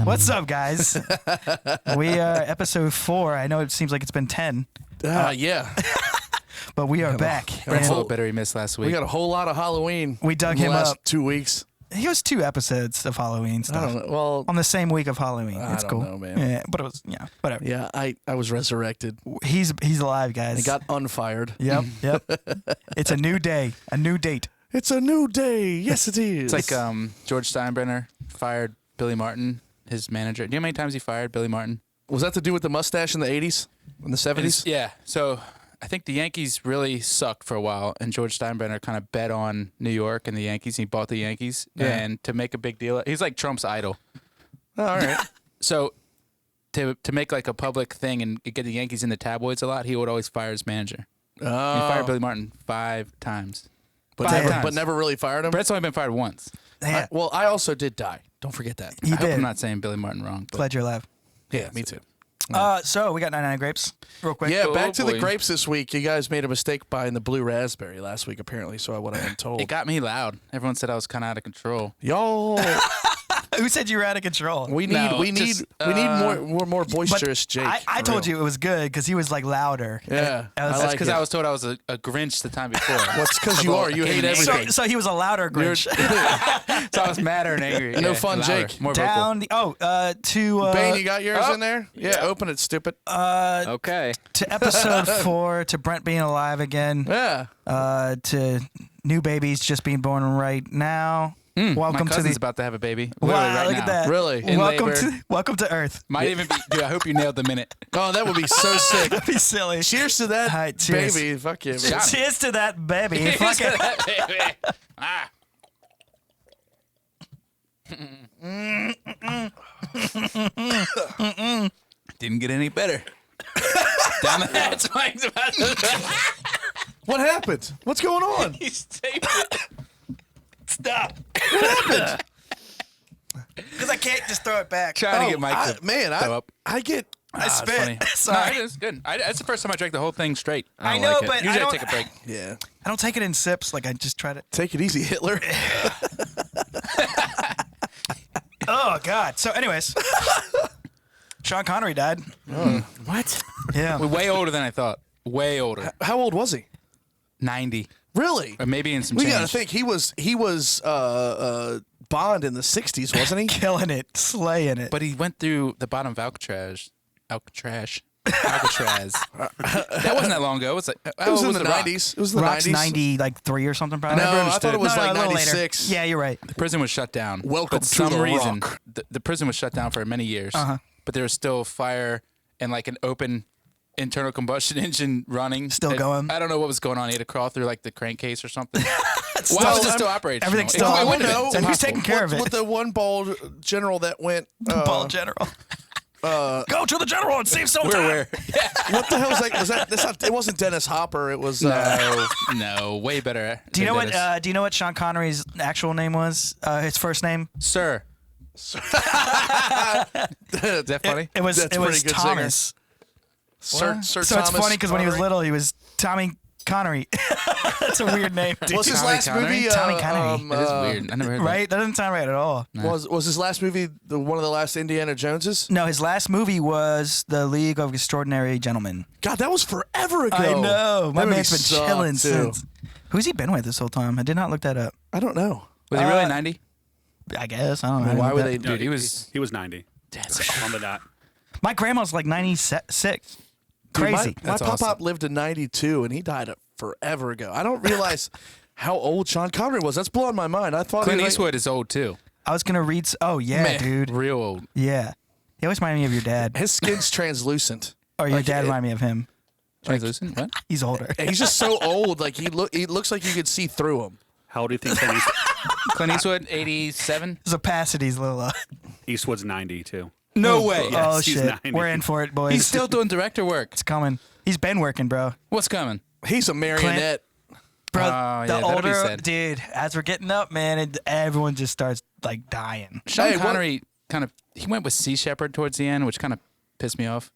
What's up, guys? We are episode 4. I know it seems like it's been 10, Yeah. but we are back. That's a little bit he missed last week. We got a whole lot of Halloween. We dug in the him last up. 2 weeks. He was 2 episodes of Halloween stuff. I don't know. Well, on the same week of Halloween. I It's don't cool. know, man. Yeah, but it was, whatever. yeah, I was resurrected. He's alive, guys. I got unfired. Yep. It's a new day, a new date. It's a new day. Yes, it is. It's like George Steinbrenner fired Billy Martin, his manager. Do you know how many times he fired Billy Martin? Was that to do with the mustache in the 80s? In the 70s? Yeah. So I think the Yankees really sucked for a while, and George Steinbrenner kind of bet on New York and the Yankees. He bought the Yankees, and to make a big deal, he's like Trump's idol. Oh, all right. So to make like a public thing and get the Yankees in the tabloids a lot, he would always fire his manager. Oh. He fired Billy Martin 5 times. But never really fired him? Brett's only been fired once. Yeah. Well, I also did die. Don't forget that. He I hope did. I'm not saying Billy Martin wrong. But Glad you're alive. Yeah, me too. So we got 99 grapes, real quick. Yeah, Oh, back to the boy. grapes this week. You guys made a mistake buying the blue raspberry last week, apparently, so what I've been told. it got me loud. Everyone said I was kind of out of control. Y'all, Who said you were out of control? we need more boisterous Jake. I for told real. you it was good because he was like louder. Yeah, I was- I That's like because it. I was told I was a Grinch the time before. Well, it's because you are. You hate everything. So he was a louder Grinch. So I was madder and angry. No fun, louder, Jake. More vocal. Down the to Bane, you got yours in there? Yeah, open it, stupid. Okay. to episode 4, to Brent being alive again, Yeah. to new babies just being born right now. My Welcome to cousin's the about to have a baby. Literally wow! right look now. at that. Really? In labor. Welcome to Earth. Might even be. Dude, I hope you nailed the minute. Oh, that would be so sick. That'd be silly. Cheers to that All right, cheers. baby. Fuck yeah, man. Shot. Cheers to that baby. Fuck it. Ah. Didn't get any better. Down the hatch. Mike's about to. What happened? What's going on? He's taped it. Stop. Because I can't just throw it back. Trying to get Mike to throw up. I get. I It's spit. funny. Sorry. No, it is good. That's the first time I drank the whole thing straight. I don't know, like it. but usually I I don't- take a break. Yeah. I don't take it in sips. Like I just try to. Take it easy, Hitler. Oh God. So, anyways, Sean Connery died. What? Yeah. We're way older than I thought. Way older. How old was he? 90. Really? Or maybe in some We change. gotta think. He was Bond in the '60s, wasn't he? Killing it, slaying it. But he went through the bottom of Alcatraz. Alcatraz. That wasn't that long ago. It's like It was in the Rock? '90s. It was in the Rock's '90s. 93 or something, probably. No, never I understood. thought it was No, like a little later. '96. Yeah, you're right. The prison was shut down. Welcome but to some the reason, Rock. The prison was shut down for many years. Uh-huh. But there was still fire and like an open internal combustion engine running. Still And going? I don't know what was going on. He had to crawl through like the crankcase or something. Why still- was it still operating? Everything's It still wouldn't operating. have been. It's And who's impossible. taking care of it? With the one bald general that went. Ball general. Go to the general and save some We're time. aware. What the hell is that? Was that? That's not, it wasn't Dennis Hopper. It was. No, way better. Do you than know what? Dennis. Do you know what Sean Connery's actual name was? His first name? Sir? Is that funny? It was. That's It was pretty good Thomas. Sir So Thomas it's funny because when he was Connery. little, he was Tommy Connery. That's a weird name, dude. Was his Tommy last Connery? movie? Tommy Connery. That is weird. I never heard Right? That doesn't sound right at all. Was his last movie one of the last Indiana Joneses? No, his last movie was The League of Extraordinary Gentlemen. God, that was forever ago. I know. My That man's been movie sucked, chilling too. since. Who's he been with this whole time? I did not look that up. I don't know. Was he really 90? I guess. I don't know. Why would that. they? Dude, he was. He was 90. On the dot. My grandma's like 96. Crazy. Dude, my That's pop-pop awesome. lived to 92, and he died forever ago. I don't realize how old Sean Connery was. That's blowing my mind. I thought Clint he was Eastwood is old too. I was gonna read. Oh yeah, Man. dude. Real old. Yeah. He always reminded me of your dad. his skin's translucent. Or your like dad it- reminded me of him. Translucent? What? He's older. And he's just so old. Like he looks like you could see through him. How old do you think Clint Clint Eastwood, 87? His opacity's a little. Eastwood's 90 too? No way. Yes, oh he's shit. 90. We're in for it, boys. He's still doing director work. It's coming. He's been working, bro. What's coming? He's a marionette. Bro, Oh, yeah, the that'll be older sad. dude, as we're getting up, man, everyone just starts like dying. Sean Hey, what- Connery he went with Sea Shepherd towards the end, which kind of pissed me off.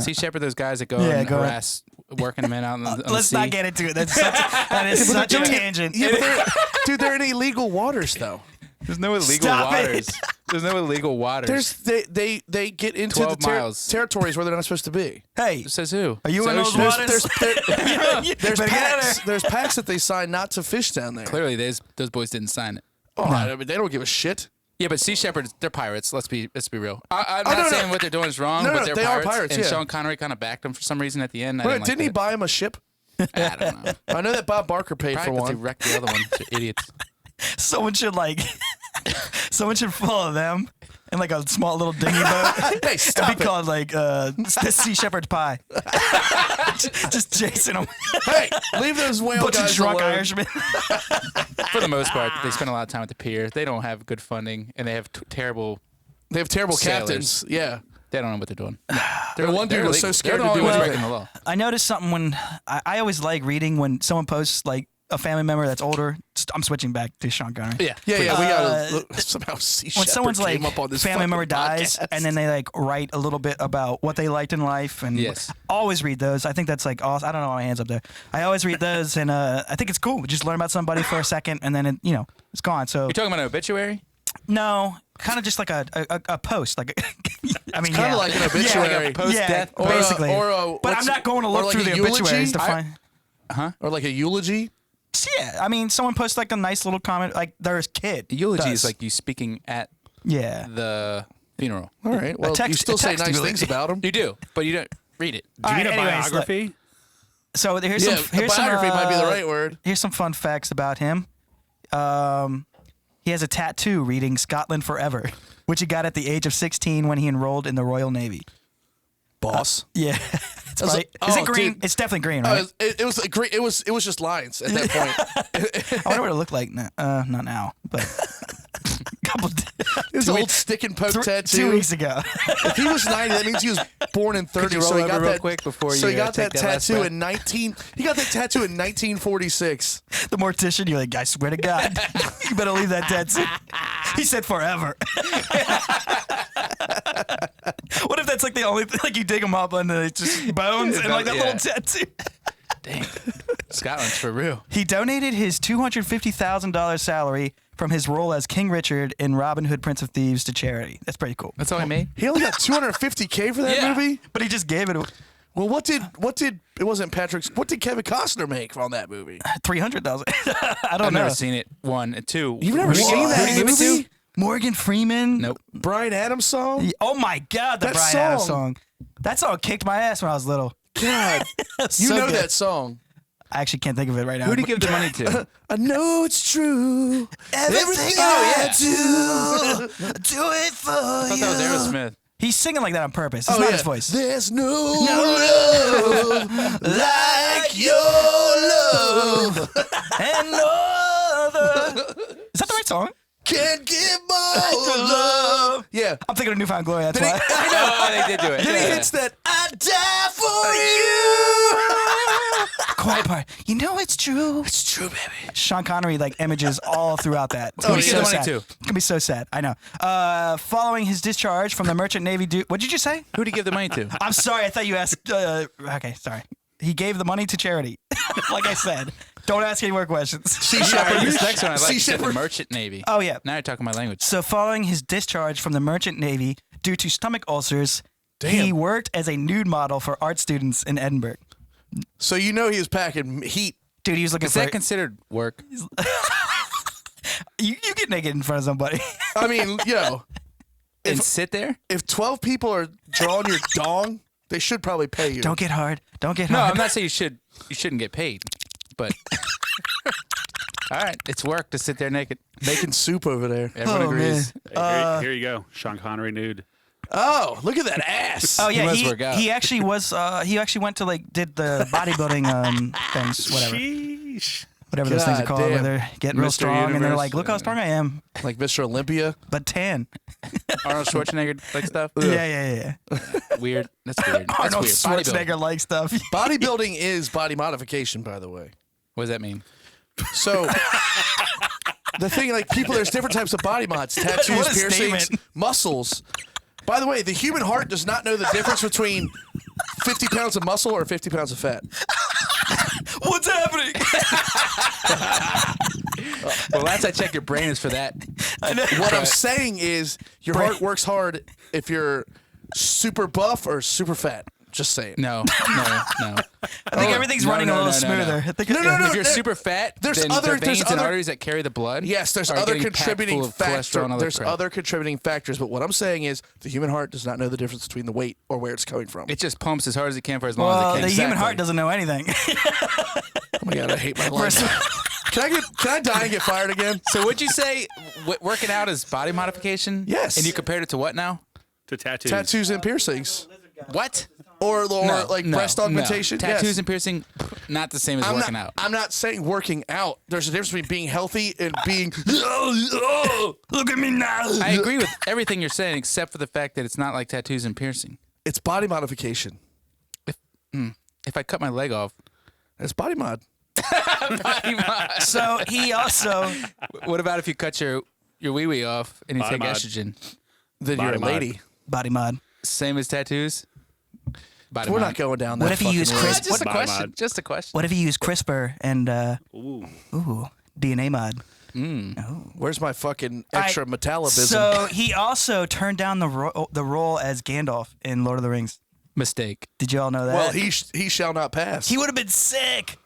Sea Shepherd, those guys that go Yeah, and go ahead. harass working men out on the Let's sea. not get into it. That is such a tangent. Yeah, but dude, they're in illegal waters though. There's no illegal Stop waters. it. There's no illegal waters. They get into 12 the miles. territories where they're not supposed to be. Hey, Says who? are you It's in those ocean. waters? There's Better get out of packs. there. There's packs that they sign not to fish down there. Clearly, those boys didn't sign it. Oh, I mean, they don't give a shit. Yeah, but Sea Shepherds, they're pirates. Let's be real. I'm Oh, not no, saying no. what they're doing is wrong, No, but no, they're they are pirates. pirates, And yeah. Sean Connery kind of backed them for some reason at the end. Wait, didn't he buy him a ship? I don't know. I know that Bob Barker paid Probably for 'cause he one. wrecked the other one. They're idiots. Someone should follow them in like a small little dinghy boat. Hey, stop and be it. called like the Sea Shepherd's Pie. Just chasing them. Hey, leave those whale Bunch of guys drunk alone. Irishmen. For the most part, they spend a lot of time at the pier. They don't have good funding, and they have terrible. They have terrible Sailors. captains. Yeah. They don't know what they're doing. The one dude was so illegal. scared They're to the do only ones anything. breaking the law. I noticed something when I always like reading when someone posts like a family member that's older. I'm switching back to Sean Connery. Yeah. Yeah, we gotta somehow see When someone's like up on this family fucking member dies podcast. and then they like write a little bit about what they liked in life and Yes. always read those. I think that's like awesome. I don't know why my hands up there. I always read those and I think it's cool. Just learn about somebody for a second and then it's gone. So You're talking about an obituary? no, kind of just like a post. Like I mean, kind of like an obituary. post-death yeah, basically. But I'm not going to look through the obituaries to find. Or like a eulogy. Yeah, I mean, someone posts like a nice little comment, like their kid. Eulogy does. is like you speaking at yeah. the funeral. All right. Well, you still say nice eulogy. things about him. You do, but you don't read it. Do you mean a anyways, biography? So here's Yeah, some. Here's a biography some, might be the right word. Here's some fun facts about him. He has a tattoo reading "Scotland Forever," which he got at the age of 16 when he enrolled in the Royal Navy. Boss. Yeah, it's was probably, like, is oh, it green? dude. It's definitely green, right? It was like great. It was just lines at that point. I wonder what it looked like. Not now, but couple. His old stick and poke tattoo. 2 weeks ago. If he was 90, that means he was born in 30. you so roll he got over real that quick before So you, he got take that that last tattoo breath? in 19. He got that tattoo in 1946. The mortician, you're like, I swear to God, you better leave that tattoo. He said forever. What if that's like the only thing? Like you dig them up and it's just bones and like that Yeah. little tattoo. Dang. Scotland's for real. He donated his $250,000 salary from his role as King Richard in Robin Hood, Prince of Thieves to charity. That's pretty cool. That's all I made. He only got $250K for that Yeah. movie. But he just gave it Well, what did it wasn't Patrick's? What did Kevin Costner make on that movie? $300,000. I don't I've know. never seen it. 1 and 2. You've never seen that Who did he give it movie? to? Morgan Freeman. Nope. Brian Adams song. Oh my God, the That Bryan Adams song. song. That song kicked my ass when I was little. God, you So know good. that song. I actually can't think of it right now. Who did he give the money to? I know it's true. Everything I do it for I thought that was Aerosmith. He's singing like that on purpose. It's not his voice. There's no love like your love. And no other. Is that the right song? Can't give more love. Yeah. I'm thinking of Newfound Glory. That's Then he, why. I know. Oh, they did do it. Then he Yeah. hits that I die for you. Quiet part. You know it's true. It's true, baby. Sean Connery like images all throughout that. It's Oh, gonna be yeah. so Give the money sad. to. It's gonna be so sad. I know. Following his discharge from the Merchant Navy, what did you say? Who did he give the money to? I'm sorry. I thought you asked. Okay, sorry. He gave the money to charity. Like I said, don't ask any more questions. Sea All right, Shepherd. this next one I like. Sea You said the Shepherd. Merchant Navy. Oh yeah. Now you're talking my language. So following his discharge from the Merchant Navy due to stomach ulcers, he worked as a nude model for art students in Edinburgh. So you know he was packing heat. Dude, he was looking Is for that considered work? you get naked in front of somebody. I mean, And sit there? if 12 people are drawing your dong, they should probably pay you. Don't get hard. Don't get No, hard. I'm not saying you shouldn't get paid, but all right, it's work to sit there naked. Making soup over there. Everyone Oh, agrees. Hey, here you go. Sean Connery nude. Oh, look at that ass. Oh yeah, must work out. he actually was. He actually went to like did the bodybuilding things, whatever, Sheesh. whatever those things are God called, damn. where they're getting real Mr. strong, and they're Universe, like, "Look how strong I am," Like Mr. Olympia. but tan. Arnold Schwarzenegger like stuff. Yeah. Weird. That's weird. That's Arnold weird. Bodybuilding. Schwarzenegger like stuff. Bodybuilding is body modification, by the way. What does that mean? So the thing, like people, there's different types of body mods: tattoos, What a piercings, statement. muscles. By the way, the human heart does not know the difference between 50 pounds of muscle or 50 pounds of fat. What's happening? Well, last I checked, your brain is for that. I know. What I'm saying is, Your heart works hard if you're super buff or super fat. Just saying. No. I think everything's running a little smoother. I think No. If you're super fat, there's then other- the veins there's and other- arteries that carry the blood. Yes, there's are other getting packed contributing full of cholesterol factors. and other There's crap. other contributing factors, but what I'm saying is the human heart does not know the difference between the weight or where it's coming from. It just pumps as hard as it can for as long Well, as it the can. human Exactly. heart doesn't know anything. Oh my god, I hate my life. Can I die and get fired again? So would you say working out is body modification? Yes. And you compared it to what now? To tattoos. Tattoos and piercings, What? or breast augmentation. Tattoos Yes. and piercing, not the same as working out. I'm not saying working out. There's a difference between being healthy and being. Look at me now. I agree with everything you're saying, except for the fact that it's not like tattoos and piercing. It's body modification. If I cut my leg off, It's body mod. So he also, what about if you cut your wee-wee off and you Body take mod. estrogen? Then Body you're a mod. lady. body mod. Same as tattoos? Body We're mod. not going down that. What if you fucking use road. Chris- Just a Body question. mod. Just a question. What if you use CRISPR and Ooh. DNA mod? Where's my fucking All right, extra metabolism? So he also turned down the role as Gandalf in Lord of the Rings. Mistake. Did you all know that? well, he shall not pass. he would have been sick.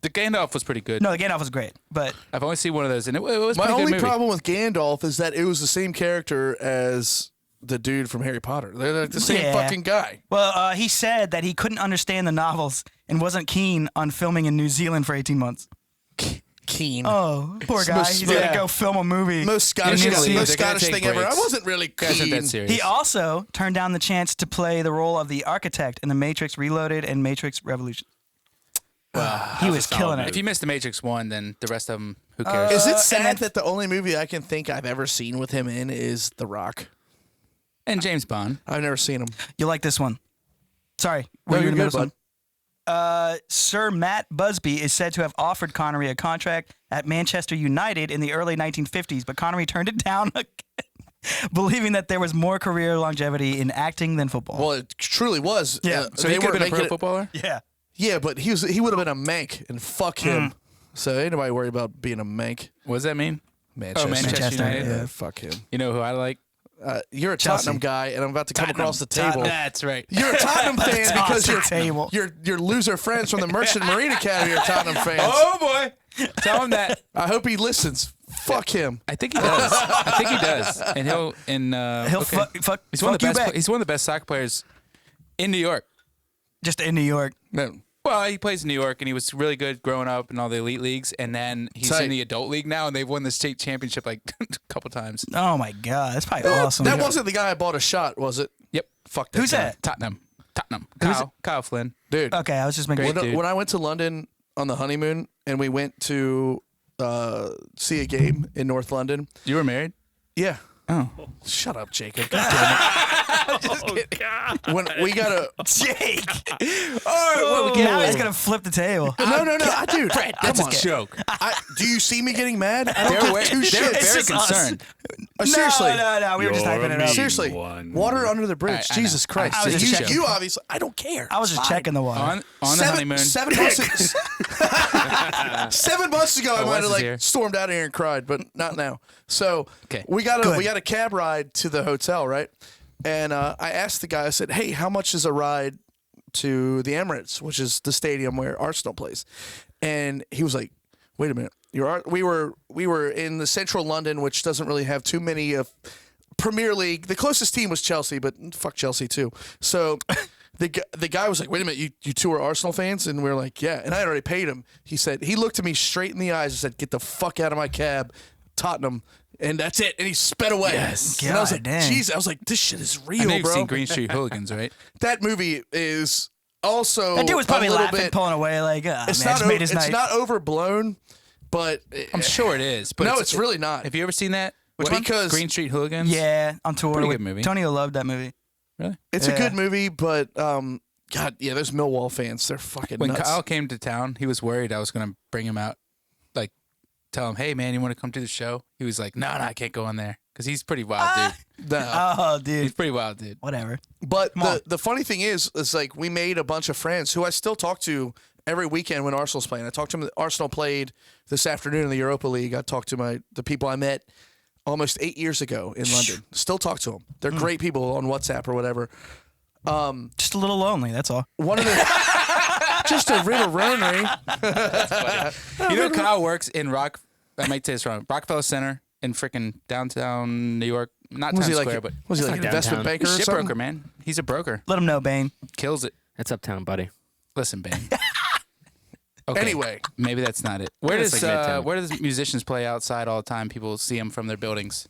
The Gandalf was pretty good. No, the Gandalf was great, but I've only seen one of those, and it was a My pretty only good movie. problem with Gandalf is that it was the same character as the dude from Harry Potter. They're like the same Yeah. fucking guy. well, he said that he couldn't understand the novels and wasn't keen on filming in New Zealand for 18 months. Keen. Oh, poor guy. Most- He's yeah. gonna go film a movie. Most Scottish, New Zealand, most they're gonna Scottish take thing ever. I breaks. wasn't really Guys aren't that keen. serious. He also turned down the chance to play the role of the architect in The Matrix Reloaded and Matrix Revolution. He was killing If it. you missed the Matrix one, then the rest of them, who cares? Is it and sad then- that the only movie I can think I've ever seen with him in is The Rock? And James Bond. I've never seen him. You like this one? Sorry. No, were you you're in the good, middle of bud. Sir Matt Busby is said to have offered Connery a contract at Manchester United in the early 1950s, but Connery turned it down again, believing that there was more career longevity in acting than football. Well, it truly was. Yeah. So they he could weren't have been a pro making it- footballer? yeah. Yeah, but he would have been a mank, and fuck him. So ain't nobody worried about being a mank. What does that mean? Manchester. Manchester United. yeah. Fuck him. You know who I like? You're a Chelsea. Tottenham guy, and I'm about to come Tottenham. across the table. That's right. You're a Tottenham fan because the table. your loser friends from the Merchant Marine Academy are Tottenham fans. Oh boy! Tell him that. I hope he listens. Fuck him. I think he does. I think he does, and he'll He'll okay. fuck He's one of the you best. back. He's one of the best soccer players in New York. Just in New York. No. Well, he plays in New York, and he was really good growing up in all the elite leagues. And then he's Tight. in the adult league now, and they've won the state championship like a couple times. Oh my God, that's probably awesome. That wasn't the guy I bought a shot, was it? Yep. Fuck that Who's guy. that? Tottenham. Who's Kyle Flynn. Dude. Okay, I was just making. Great dude. When I went to London on the honeymoon and we went to see a game in North London. You were married? Yeah. Oh. Shut up, Jacob. God damn Oh, God. it. When we got a Jake. Oh, Now he's gonna flip the table. no, dude. That's a joke. Do you see me getting mad? I don't They're, give two they're shits. very just us. concerned. Seriously. No. We were just You're hyping it mean. up. Seriously. One. Water under the bridge. I know. Jesus Christ. I was just you, checking. you obviously. I don't care. I was just It's fine. checking the water. On the honeymoon. 7 months. 7 months ago, I Oh, might Wes have is like here. stormed out of here and cried, but not now. So Okay. we got Good. a cab ride to the hotel, right? And I asked the guy. I said, "Hey, how much is a ride to the Emirates, which is the stadium where Arsenal plays?" And he was like, "Wait a minute, we were in the central London, which doesn't really have too many of Premier League. The closest team was Chelsea, but fuck Chelsea too. So." The guy was like, "Wait a minute, you two are Arsenal fans?" And we were like, "Yeah." And I had already paid him. He said, he looked at me straight in the eyes and said, "Get the fuck out of my cab, Tottenham." And that's it. And he sped away. Yes. And I was like, God dang. "Jeez," I was like, "This shit is I real, know you've bro." seen Green Street Hooligans, right? That movie is also That dude was probably a little laughing, bit. pulling away, like, It's man, not. just made his It's night. not overblown, but I'm sure it is. But no, it's really not. Have you ever seen that? Which one? Because- Green Street Hooligans? Yeah, on tour. Pretty with- good movie. Tonio loved that movie. Really? It's a Yeah. good movie, but God, yeah, those Millwall fans, they're fucking When nuts. Kyle came to town, he was worried I was going to bring him out, like, tell him, "Hey, man, you want to come to the show?" He was like, "No, I can't go on there." Because he's pretty wild, dude. No. Oh, He's dude. pretty wild, dude. Whatever. But on. the funny thing is like we made a bunch of friends who I still talk to every weekend when Arsenal's playing. I talked to them. Arsenal played this afternoon in the Europa League. I talked to the people I met almost 8 years ago in London. Still talk to them. They're great people on WhatsApp or whatever. Just a little lonely. That's all. One of the just a river ronery. You know, Kyle works in I might say this wrong. Rockefeller Center in freaking downtown New York. Not Was Times he like Square, but was he like an like investment downtown. banker or ship something? broker, man. He's a broker. Let him know, Bane. Kills it. That's uptown, buddy. Listen, Bane. Okay. Anyway, Maybe that's not it. Where It's does like Midtown. where does musicians play outside all the time? People see them from their buildings.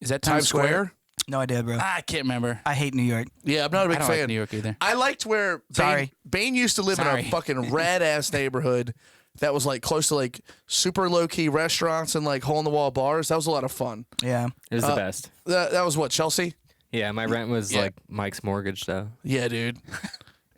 Is that Times Square. No idea, bro. I can't remember. I hate New York. Yeah, I'm not a I big don't fan. like New York either. I liked where Sorry. Bane used to live in Sorry. a fucking rad ass neighborhood that was like close to like super low key restaurants and like hole in the wall bars. That was a lot of fun. Yeah. It was the best. That was what, Chelsea? Yeah, my rent was Yeah. like Mike's mortgage, though. Yeah, dude.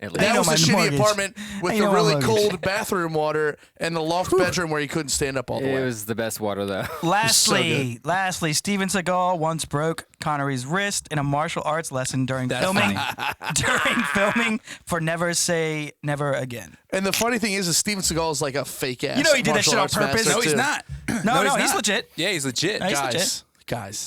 At Hey, That know was my a shitty mortgage. apartment with Hey, the know my really mortgage. cold bathroom water and the loft bedroom where you couldn't stand up all the It way. was the best water, though. Lastly, Steven Seagal once broke Connery's wrist in a martial arts lesson during That's filming. funny. During filming for Never Say Never Again. And the funny thing is Steven Seagal is like a fake ass. You know he did that shit on purpose? No, he's not. No, he's he's not. legit. Yeah, he's legit. No, he's Guys, legit.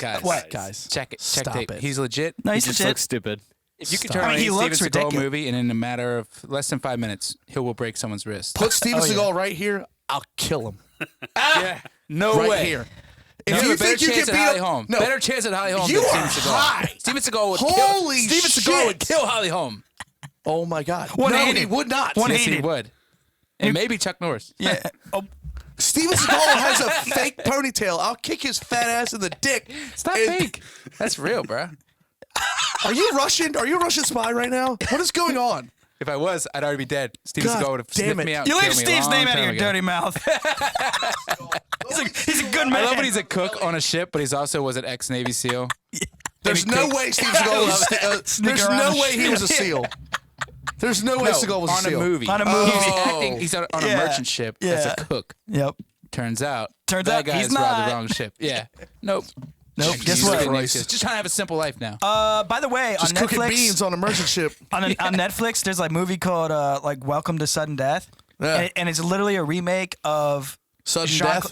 Guys. What? Guys. check it. Check Stop tape. it. He's legit. No, He he's just legit. looks stupid. If you could Stop. turn I mean, on he a looks Steven Seagal ridiculous. movie and in a matter of less than 5 minutes, he will break someone's wrist. Put Steven Oh, yeah. Seagal right here, I'll kill him. Yeah. No right way. here. No, If you better think you chance can at beat Holly him, Holm. no. Better chance at Holly Holm You than are Steven Seagal. high. Steven Seagal would Holy kill. Steven Seagal would shit. kill Holly Holm. Oh my God. One-handed. No, he would not. One- Yes, he One-handed. would. And maybe Chuck Norris. Yeah. Oh, Steven Seagal has a fake ponytail. I'll kick his fat ass in the dick. It's not And- fake. That's real, bro. Are you Russian? Are you a Russian spy right now? What is going on? If I was, I'd already be dead. Steven God Seagal would have damn sniffed it. me out. you and leave killed me a Steve's long name out of time your ago. dirty mouth. he's a good man. I love when he's a cook on a ship, but he's also was an ex-Navy SEAL. There's no way Steven Seagal was. Sneaking There's around no the way he ship. was a SEAL. There's no way Seagal was on a SEAL. movie. On a movie. He's Oh. acting. He's on a Yeah. merchant ship as Yeah. a cook. Yep. Turns out Turns that out guy's he's robbed not. the wrong ship. Yeah. Nope. Nope. Guess He's what? a Navy SEAL. Just trying to have a simple life now. By the way, Just on cooking Netflix, beans on a merchant ship. on Netflix, there's like a movie called like Welcome to Sudden Death, Yeah. and it's literally a remake of Sudden Death.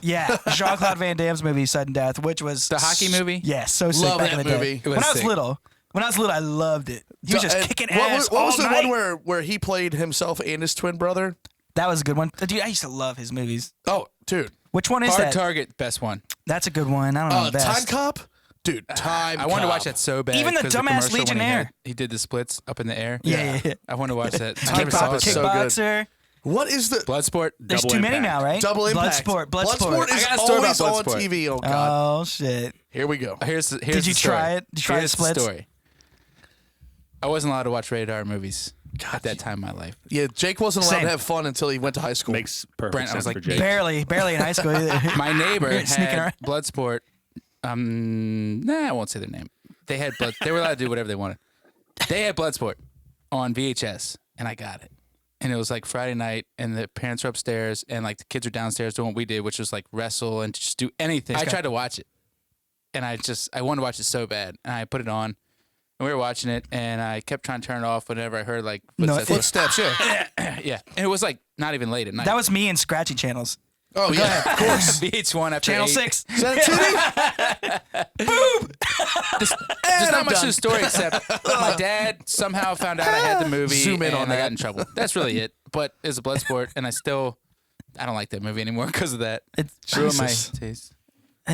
Jean-Claude Van Damme's movie Sudden Death, which was The hockey movie? Yeah, so sick Love back that in the day. movie. It was When I was sick. little, I loved it. He was just And kicking what ass was, what was all the night. one where he played himself and his twin brother? That was a good one. Dude, I used to love his movies. Oh, dude. Which one is Hard that? Target, best one. That's a good one. I don't know the Time best. Cop? Dude, Time I wanted to Cop. watch that so bad. Even the 'cause dumbass commercial when Legionnaire. he did the splits up in the air. Yeah. I want to watch that. I Time never saw Cop it. is so good. Kickboxer. What is the Bloodsport. There's Double too many Impact. now, right? Double Impact? Bloodsport. is I got a story always about on Bloodsport. TV. Oh, God. Oh shit. Here we go. Here's the Did you story. try it? Did you try the Here's splits? story. I wasn't allowed to watch rated R movies at that time in my life. Yeah, Jake wasn't allowed Same. to have fun until he went to high school. Makes perfect Brent, I was sense like, for Jake. Barely in high school either. My neighbor Sneaking had around. Bloodsport. I won't say their name. They had blood. They were allowed to do whatever they wanted. They had Bloodsport on VHS, and I got it. And it was like Friday night, and the parents were upstairs, and like the kids were downstairs doing what we did, which was like wrestle and just do anything. I tried to watch it, and I wanted to watch it so bad, and I put it on, and we were watching it, and I kept trying to turn it off whenever I heard like No, footsteps. Footsteps, yeah. Yeah, and it was like not even late at night. That was me and Scratchy channels. Oh, yeah, of course. VH1 after Channel 8. 6. Send it to me. There's I'm not much to done. the story except my dad somehow found out I had the movie. Zoom in and on I that. got in trouble. That's really it. But it's a blood sport, and I don't like that movie anymore because of that. It's, Ruined my Jesus. taste.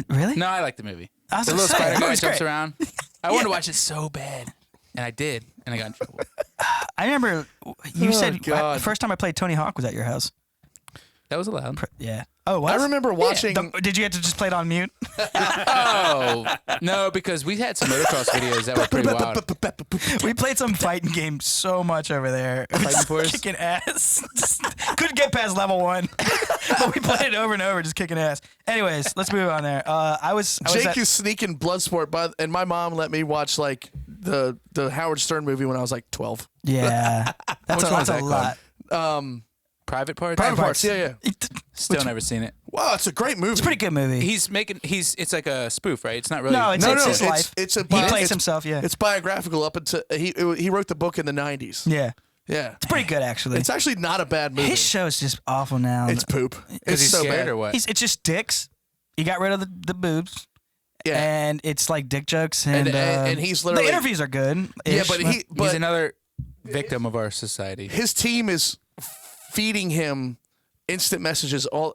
really? No, I like the movie. I was The gonna little say, spider that guy was jumps great. around. I wanted to watch it so bad, and I did, and I got in trouble. I remember you Oh, said God. the first time I played Tony Hawk was at your house. That was allowed. Yeah. Oh, what? I remember watching. Did you have to just play it on mute? Oh no, because we had some motocross videos that were pretty wild. We played some fighting games so much over there. It was Fighting Force? kicking ass. Just couldn't get past level 1, but we played it over and over, just kicking ass. Anyways, let's move on there. I was Jake at, is sneaking Bloodsport, and my mom let me watch like the Howard Stern movie when I was like 12. yeah. That's Which a, one was that's a that lot. Private Parts. Private Parts, yeah. Still never seen it. Wow, it's a great movie. It's a pretty good movie. It's like a spoof, right? It's not really. No, it's his life. It's a He bio- plays it's- himself, yeah. It's biographical up until he wrote the book in the 90s. Yeah. Yeah. It's pretty good, actually. It's actually not a bad movie. His show is just awful now. It's poop. Because It's he's so scared bad. or what? It's just dicks. He got rid of the boobs. Yeah. and it's like dick jokes, and he's literally the interviews are good. Yeah, but He's but another victim of our society. his team is feeding him instant messages all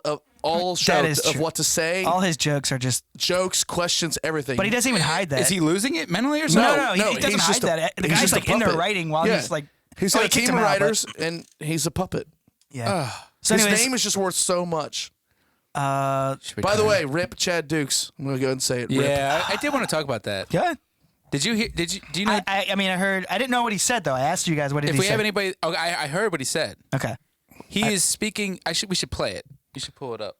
show That is of true. what to say, all his jokes are just. jokes, questions, everything. But he doesn't even hide that. Is he losing it mentally or something? No, he doesn't he's hide just a- that. The he's guy's just a like in there puppet. writing while Yeah. he's like. He's Oh, got he a kicked team him of out, but- writers, and he's a puppet. Yeah. So His anyways, name is just worth so much. uh, By the way, rip Chad Dukes. I'm gonna go ahead and say it. Rip. Yeah, I did want to talk about that. good. Did you hear? Do you know? I mean, I heard. I didn't know what he said though. I asked you guys what did if he we say. have anybody, oh, I heard what he said. Okay. He is speaking. We should play it. You should pull it up.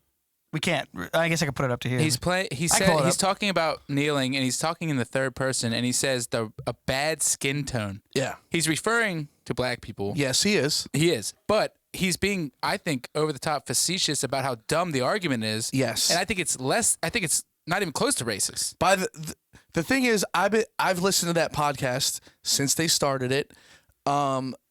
We can't. I guess I could put it up to here. He I said can pull it he's up. talking about kneeling, and he's talking in the third person, and he says a bad skin tone. Yeah. He's referring to black people. Yes, he is. He is, but he's being, I think, over the top facetious about how dumb the argument is. Yes. and I think it's less. I think it's not even close to racist. By the thing is, I've listened to that podcast since they started it.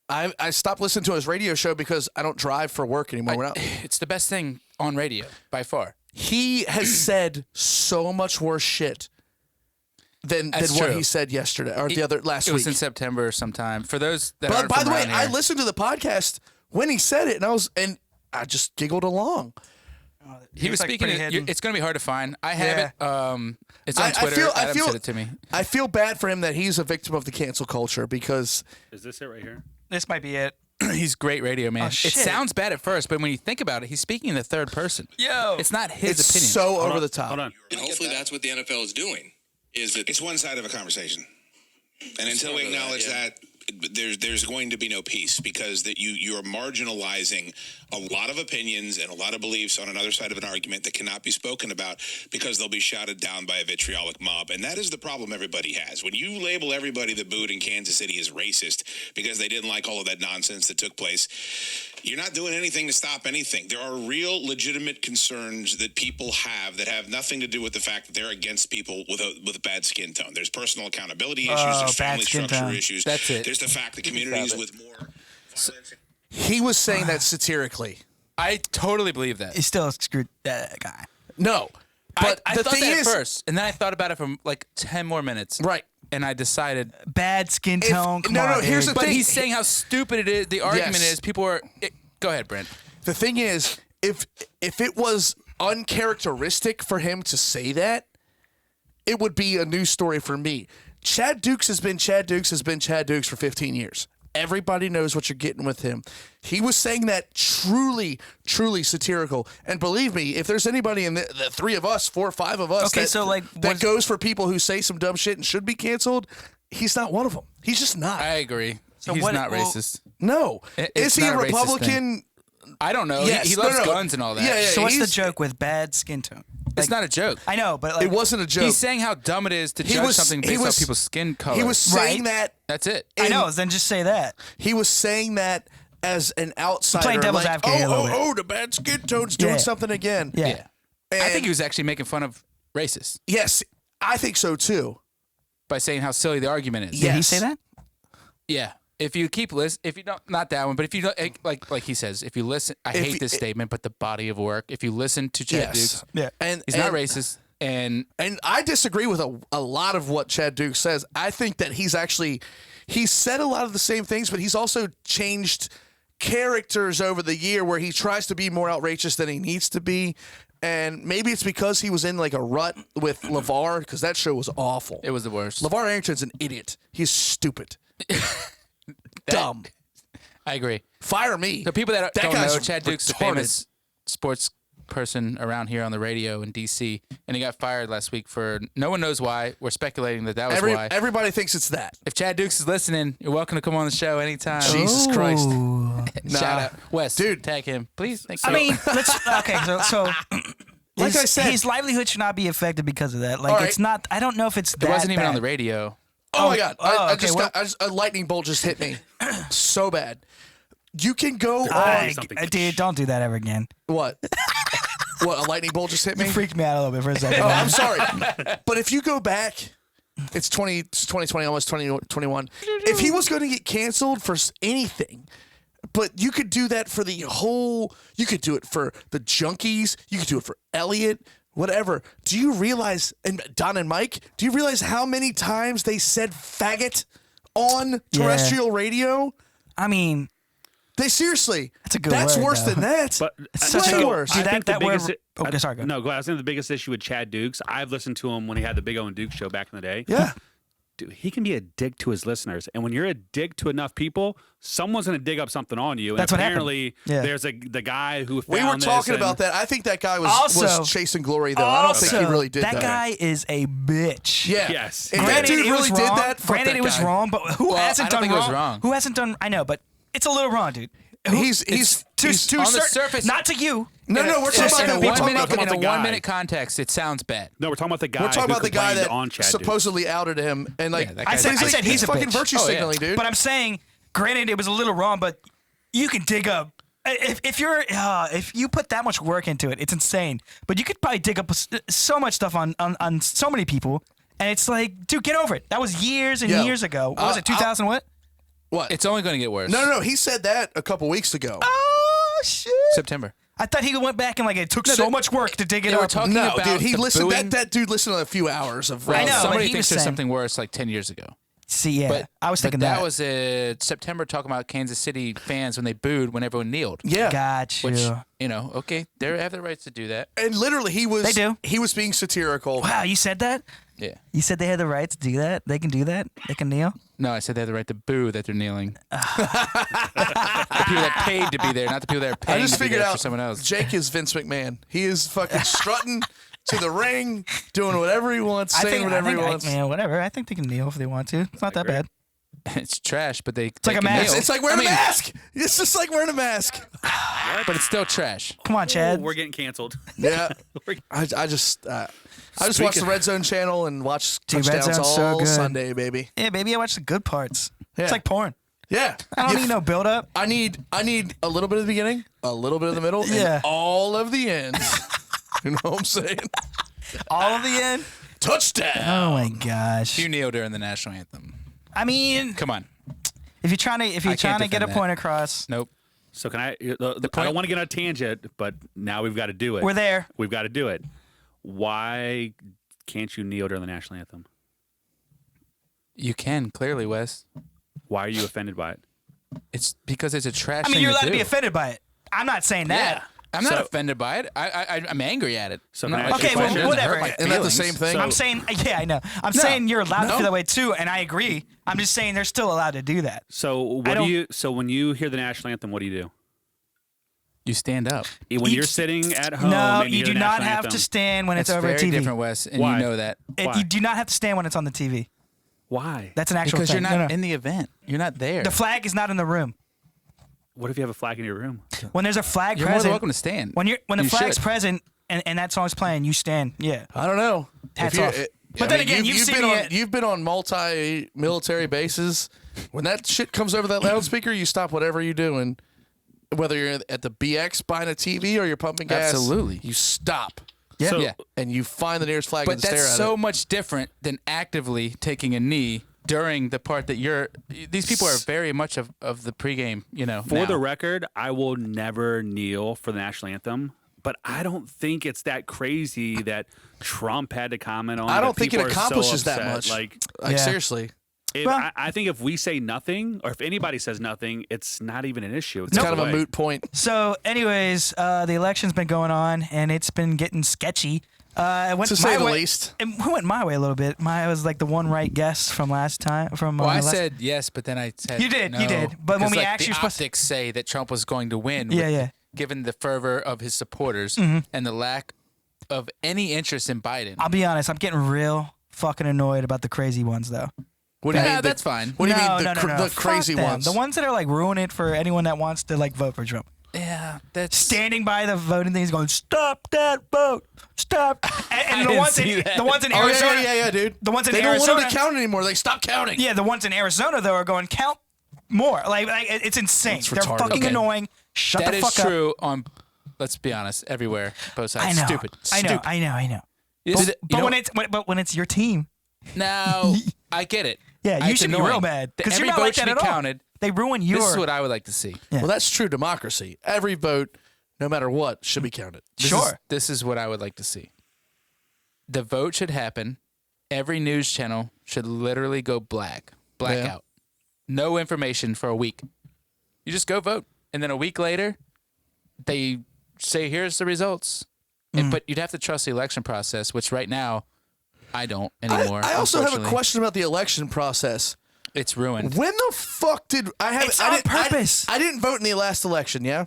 I stopped listening to his radio show because I don't drive for work anymore. We're not- It's the best thing on radio by far. He has said so much worse shit than That's what true. he said yesterday or last It week. was in September sometime. For those that But aren't by from the way, around I here, listened to the podcast when he said it, and I just giggled along. he was like speaking. pretty hidden. It's going to be hard to find. I have it. It's on I Twitter. feel- I Adam feel- said it to me. I feel bad for him that he's a victim of the cancel culture because Is this it right here? This might be it. He's great radio, man. shit. It sounds bad at first, but when you think about it, he's speaking in the third person. Yo. It's not his it's opinion. so over on, the top. Hold on. And hopefully that's what the NFL is doing. Is that It's one side of a conversation, and until we Sort of that, acknowledge yeah. that, there's going to be no peace because that you're marginalizing a lot of opinions and a lot of beliefs on another side of an argument that cannot be spoken about because they'll be shouted down by a vitriolic mob, and that is the problem everybody has. When you label everybody that booed in Kansas City as racist because they didn't like all of that nonsense that took place, you're not doing anything to stop anything. There are real legitimate concerns that people have that have nothing to do with the fact that they're against people with a bad skin tone. There's personal accountability issues, there's bad family skin structure tone. issues. That's it. There's the fact that communities with more violence. He was saying that satirically. I totally believe that. He still screwed that guy. No, but I the thought thing that is, at first, and then I thought about it for like 10 more minutes. right? And I decided. Bad skin tone. Come no, on, here's dude. the But thing. he's saying how stupid it is. The argument Yes. is people are. Go ahead, Brent. The thing is, if it was uncharacteristic for him to say that, it would be a news story for me. Chad Dukes has been Chad Dukes for 15 years. Everybody knows what you're getting with him. He was saying that truly, truly satirical. And believe me, if there's anybody in the three of us, 4 or 5 of us, Okay, that, so, like, that was- goes for people who say some dumb shit and should be canceled, he's not one of them. He's just not. I agree. So He's what- not well- racist. no. It's Is he a not a racist Republican? I don't know. Yes, He no, loves no. guns and all that. Yeah, yeah. So what's the he's- joke with bad skin tone? It's not a joke. I know, but like It wasn't a joke. He's saying how dumb it is to He judge was- something he based was- on people's skin color. He was saying Right. that. That's it. I know. Then just say that. He was saying that as an outsider. Playing devil's like, advocate a little bit. the bad skin tone's doing Yeah. something again. Yeah. Yeah. I And- think he was actually making fun of racists Yes, I think so too. by saying how silly the argument is. Did he Yes. say that? Yeah. If you keep listen, if you don't, not that one, but if you don't, like he says, if you listen, I hate you- this statement, but the body of work. If you listen to Chad Yes. Dukes, Yeah. And he's not racist, and And I disagree with a lot of what Chad Dukes says. I think that he's said a lot of the same things, but he's also changed characters over the year where he tries to be more outrageous than he needs to be. And maybe it's because he was in like a rut with LeVar, because that show was awful. it was the worst. LeVar Arrington's an idiot. He's stupid. Dumb. I agree. Fire me. So people that don't guy's know, Chad Dukes is a retarded. famous sports person around here on the radio in D.C., and he got fired last week for no one knows why. We're speculating that was why. Everybody thinks it's that. If Chad Dukes is listening, you're welcome to come on the show anytime. Jesus Christ. Ooh. Shout out Wes, Dude. tag him, please. Thanks. I mean, let's. Okay, so Like his, I said- his livelihood should not be affected because of that. Like, All right. it's not. I don't know if it's. it wasn't even on the radio. Oh my God. okay, A lightning bolt just hit me so bad. You can go I, on. dude, don't do that ever again. What? What? A lightning bolt just hit me? You freaked me out a little bit for a second. Oh, I'm sorry. But if you go back, it's 2020, almost 2021. If he was going to get canceled for anything, but you could do that for the whole, you could do it for the Junkies, you could do it for Elliot, whatever. Do you realize, and Don and Mike, do you realize how many times they said faggot on terrestrial radio? I mean, They seriously. That's a good That's word, worse though. than that. But It's way such a- worse. Dude, I think the that word- biggest. Okay, sorry, go. No, go ahead. I think the biggest issue with Chad Dukes. I've listened to him when he had the Big O and Duke show back in the day. Yeah. Dude, he can be a dick to his listeners, and when you're a dick to enough people, someone's going to dig up something on you. And That's what happened. apparently, Yeah. there's the guy who We found were talking this about that. I think that guy was Also- chasing glory, though. I don't think he really did that. That guy is a bitch. Yeah. Yes. If that Granted, dude it was really did wrong. that, fuck Granted, that it was guy. wrong, but who Well, hasn't I don't done think it was wrong? wrong. Who hasn't done? I know, but it's a little wrong, dude. He's to on the certain, surface- not to you. No, In a- no, we're in talking a about certain the- people. we're talking about in the a guy. 1 minute context, it sounds bad. No, we're talking about the guy. We're talking who about the guy complained that on Chad Dukes. supposedly outed him, and like Yeah, that I guy's said, a I said he's he's a fucking bitch. virtue Oh, yeah. signaling, dude. But I'm saying, granted, it was a little wrong, but you can dig up. If you put that much work into it, it's insane. But you could probably dig up so much stuff on so many people, and it's like, dude, get over it. That was years and Yo, years ago. What was it, 2000 what? What? It's only going to get worse. No, he said that a couple weeks ago. Oh shit! September. I thought he went back and like it took so much work to dig it they were up. talking No, about dude, he the listened. booing. That dude listened to a few hours of. I know, but Somebody he thinks was there's saying- something worse like 10 years ago. See, yeah, But I was thinking that was September talking about Kansas City fans when they booed when everyone kneeled. Yeah, Got you. Which, okay, they have the rights to do that. and literally he was. They do. He was being satirical. Wow, you said that? Yeah. You said they had the right to do that? They can do that? They can kneel? No, I said they have the right to boo that they're kneeling. The people that paid to be there, not the people that are I paying just to be figured there out for someone else. Jake is Vince McMahon. He is fucking strutting to the ring, doing whatever he wants, saying whatever he wants. Man, whatever. I think they can kneel if they want to. It's not that bad. It's trash, but they like a can mask. kneel. It's like wearing a mask. It's just like wearing a mask. But it's still trash. Come on, Oh, Chad. we're getting canceled. Yeah, I just watch the Red Zone channel and watch Dude, Red touchdowns Zone's so all good. Sunday, baby. Yeah, baby, I watch the good parts. Yeah. It's like porn. Yeah, I don't need no build up. I need a little bit of the beginning, a little bit of the middle, Yeah. and all of the ends. You know what I'm saying? All of the end. Touchdown. Oh my gosh. You kneel during the national anthem. I mean, Come on. if you're trying to can't get a defend that. point across, Nope. So can I? I don't want to get on a tangent, but now we've got to do it. we're there. We've got to do it. Why can't you kneel during the national anthem? You can, clearly, Wes. Why are you offended by it? It's because it's a trash I mean, thing you're allowed to to do. be offended by it. I'm not saying that. Yeah. I'm not So- offended by it. I'm angry at it. So I'm can not I like, ask you a Okay, well, question? it doesn't whatever. hurt my Isn't that the feelings. same thing? So- I'm saying, yeah, I know. I'm saying you're allowed to No. feel that way too, and I agree. I'm just saying they're still allowed to do that. So what I do don't- you? So when you hear the national anthem, what do you do? You stand up. When You- you're sitting at home, No, and you hear do the not national have anthem, to stand when it's over very TV. different, Wes, and Why? you know that. Why? You do not have to stand when it's on the TV. Why? That's an actual Because thing. you're not No, no. in the event. You're not there. The flag is not in the room. What if you have a flag in your room? When there's a flag You're more than present, welcome to stand. when the You flag's should. present and that song's playing, you stand. Yeah. I don't know. Hats If you- off. But I then mean, again, you've seen been me on at- you've been on multi-military bases. When that shit comes over that loudspeaker, you stop whatever you're doing. Whether you're at the BX buying a TV or you're pumping gas, Absolutely. you stop. Yeah. So, Yeah. And you find the nearest flag But and stare that's at so it. much different than actively taking a knee during the part that you're. These people are very much of the pregame, For now. the record, I will never kneel for the national anthem. But I don't think it's that crazy that Trump had to comment on. I don't that think it people are so accomplishes that upset. much. Like, Like Yeah. seriously, Well- I think if we say nothing, or if anybody says nothing, it's not even an issue. it's kind of a moot point. So, anyways, the election's been going on and it's been getting sketchy. It went To say my the way- least. It went my way a little bit. I was like the one right guess from last time. Well, I last- said yes, but then I said You did, no, you did. But when because, we like, actually the supposed to- optics say that Trump was going to win. Yeah, yeah. Given the fervor of his supporters Mm-hmm. and the lack of any interest in Biden. I'll be honest, I'm getting real fucking annoyed about the crazy ones though. What do you Yeah, mean? that's fine. What do you No, mean no, no, no. the crazy Fuck them. ones? The ones that are like ruining it for anyone that wants to like vote for Trump. Yeah, that's Standing by the voting things, going, "Stop that vote! Stop!" And the didn't ones see in that. the ones in Oh Arizona, yeah, dude. The ones in they don't want Arizona, them to count anymore. They stop counting. yeah, the ones in Arizona though are going count more. Like it's insane. It's They're retarded. fucking Okay. annoying. Shut that the is fuck up. true on. Let's be honest, everywhere, both sides. I know. Stupid. I know. Stupid. I know. This- But, you know- when it's your team, now I get it. yeah, you It's should be annoying. real mad because Every you're not vote like should that be at all. counted. They ruin your. This is what I would like to see. Yeah. Well, that's true democracy. Every vote, no matter what, should be counted. This Sure. This is what I would like to see. the vote should happen. Every news channel should literally go blackout. No information for a week. You just go vote. And then a week later, they say, here's the results. But you'd have to trust the election process, which right now, I don't anymore. I also have a unfortunately. question about the election process. It's ruined. When the fuck did I have? It's I on didn't- purpose. I didn't vote in the last election. Yeah,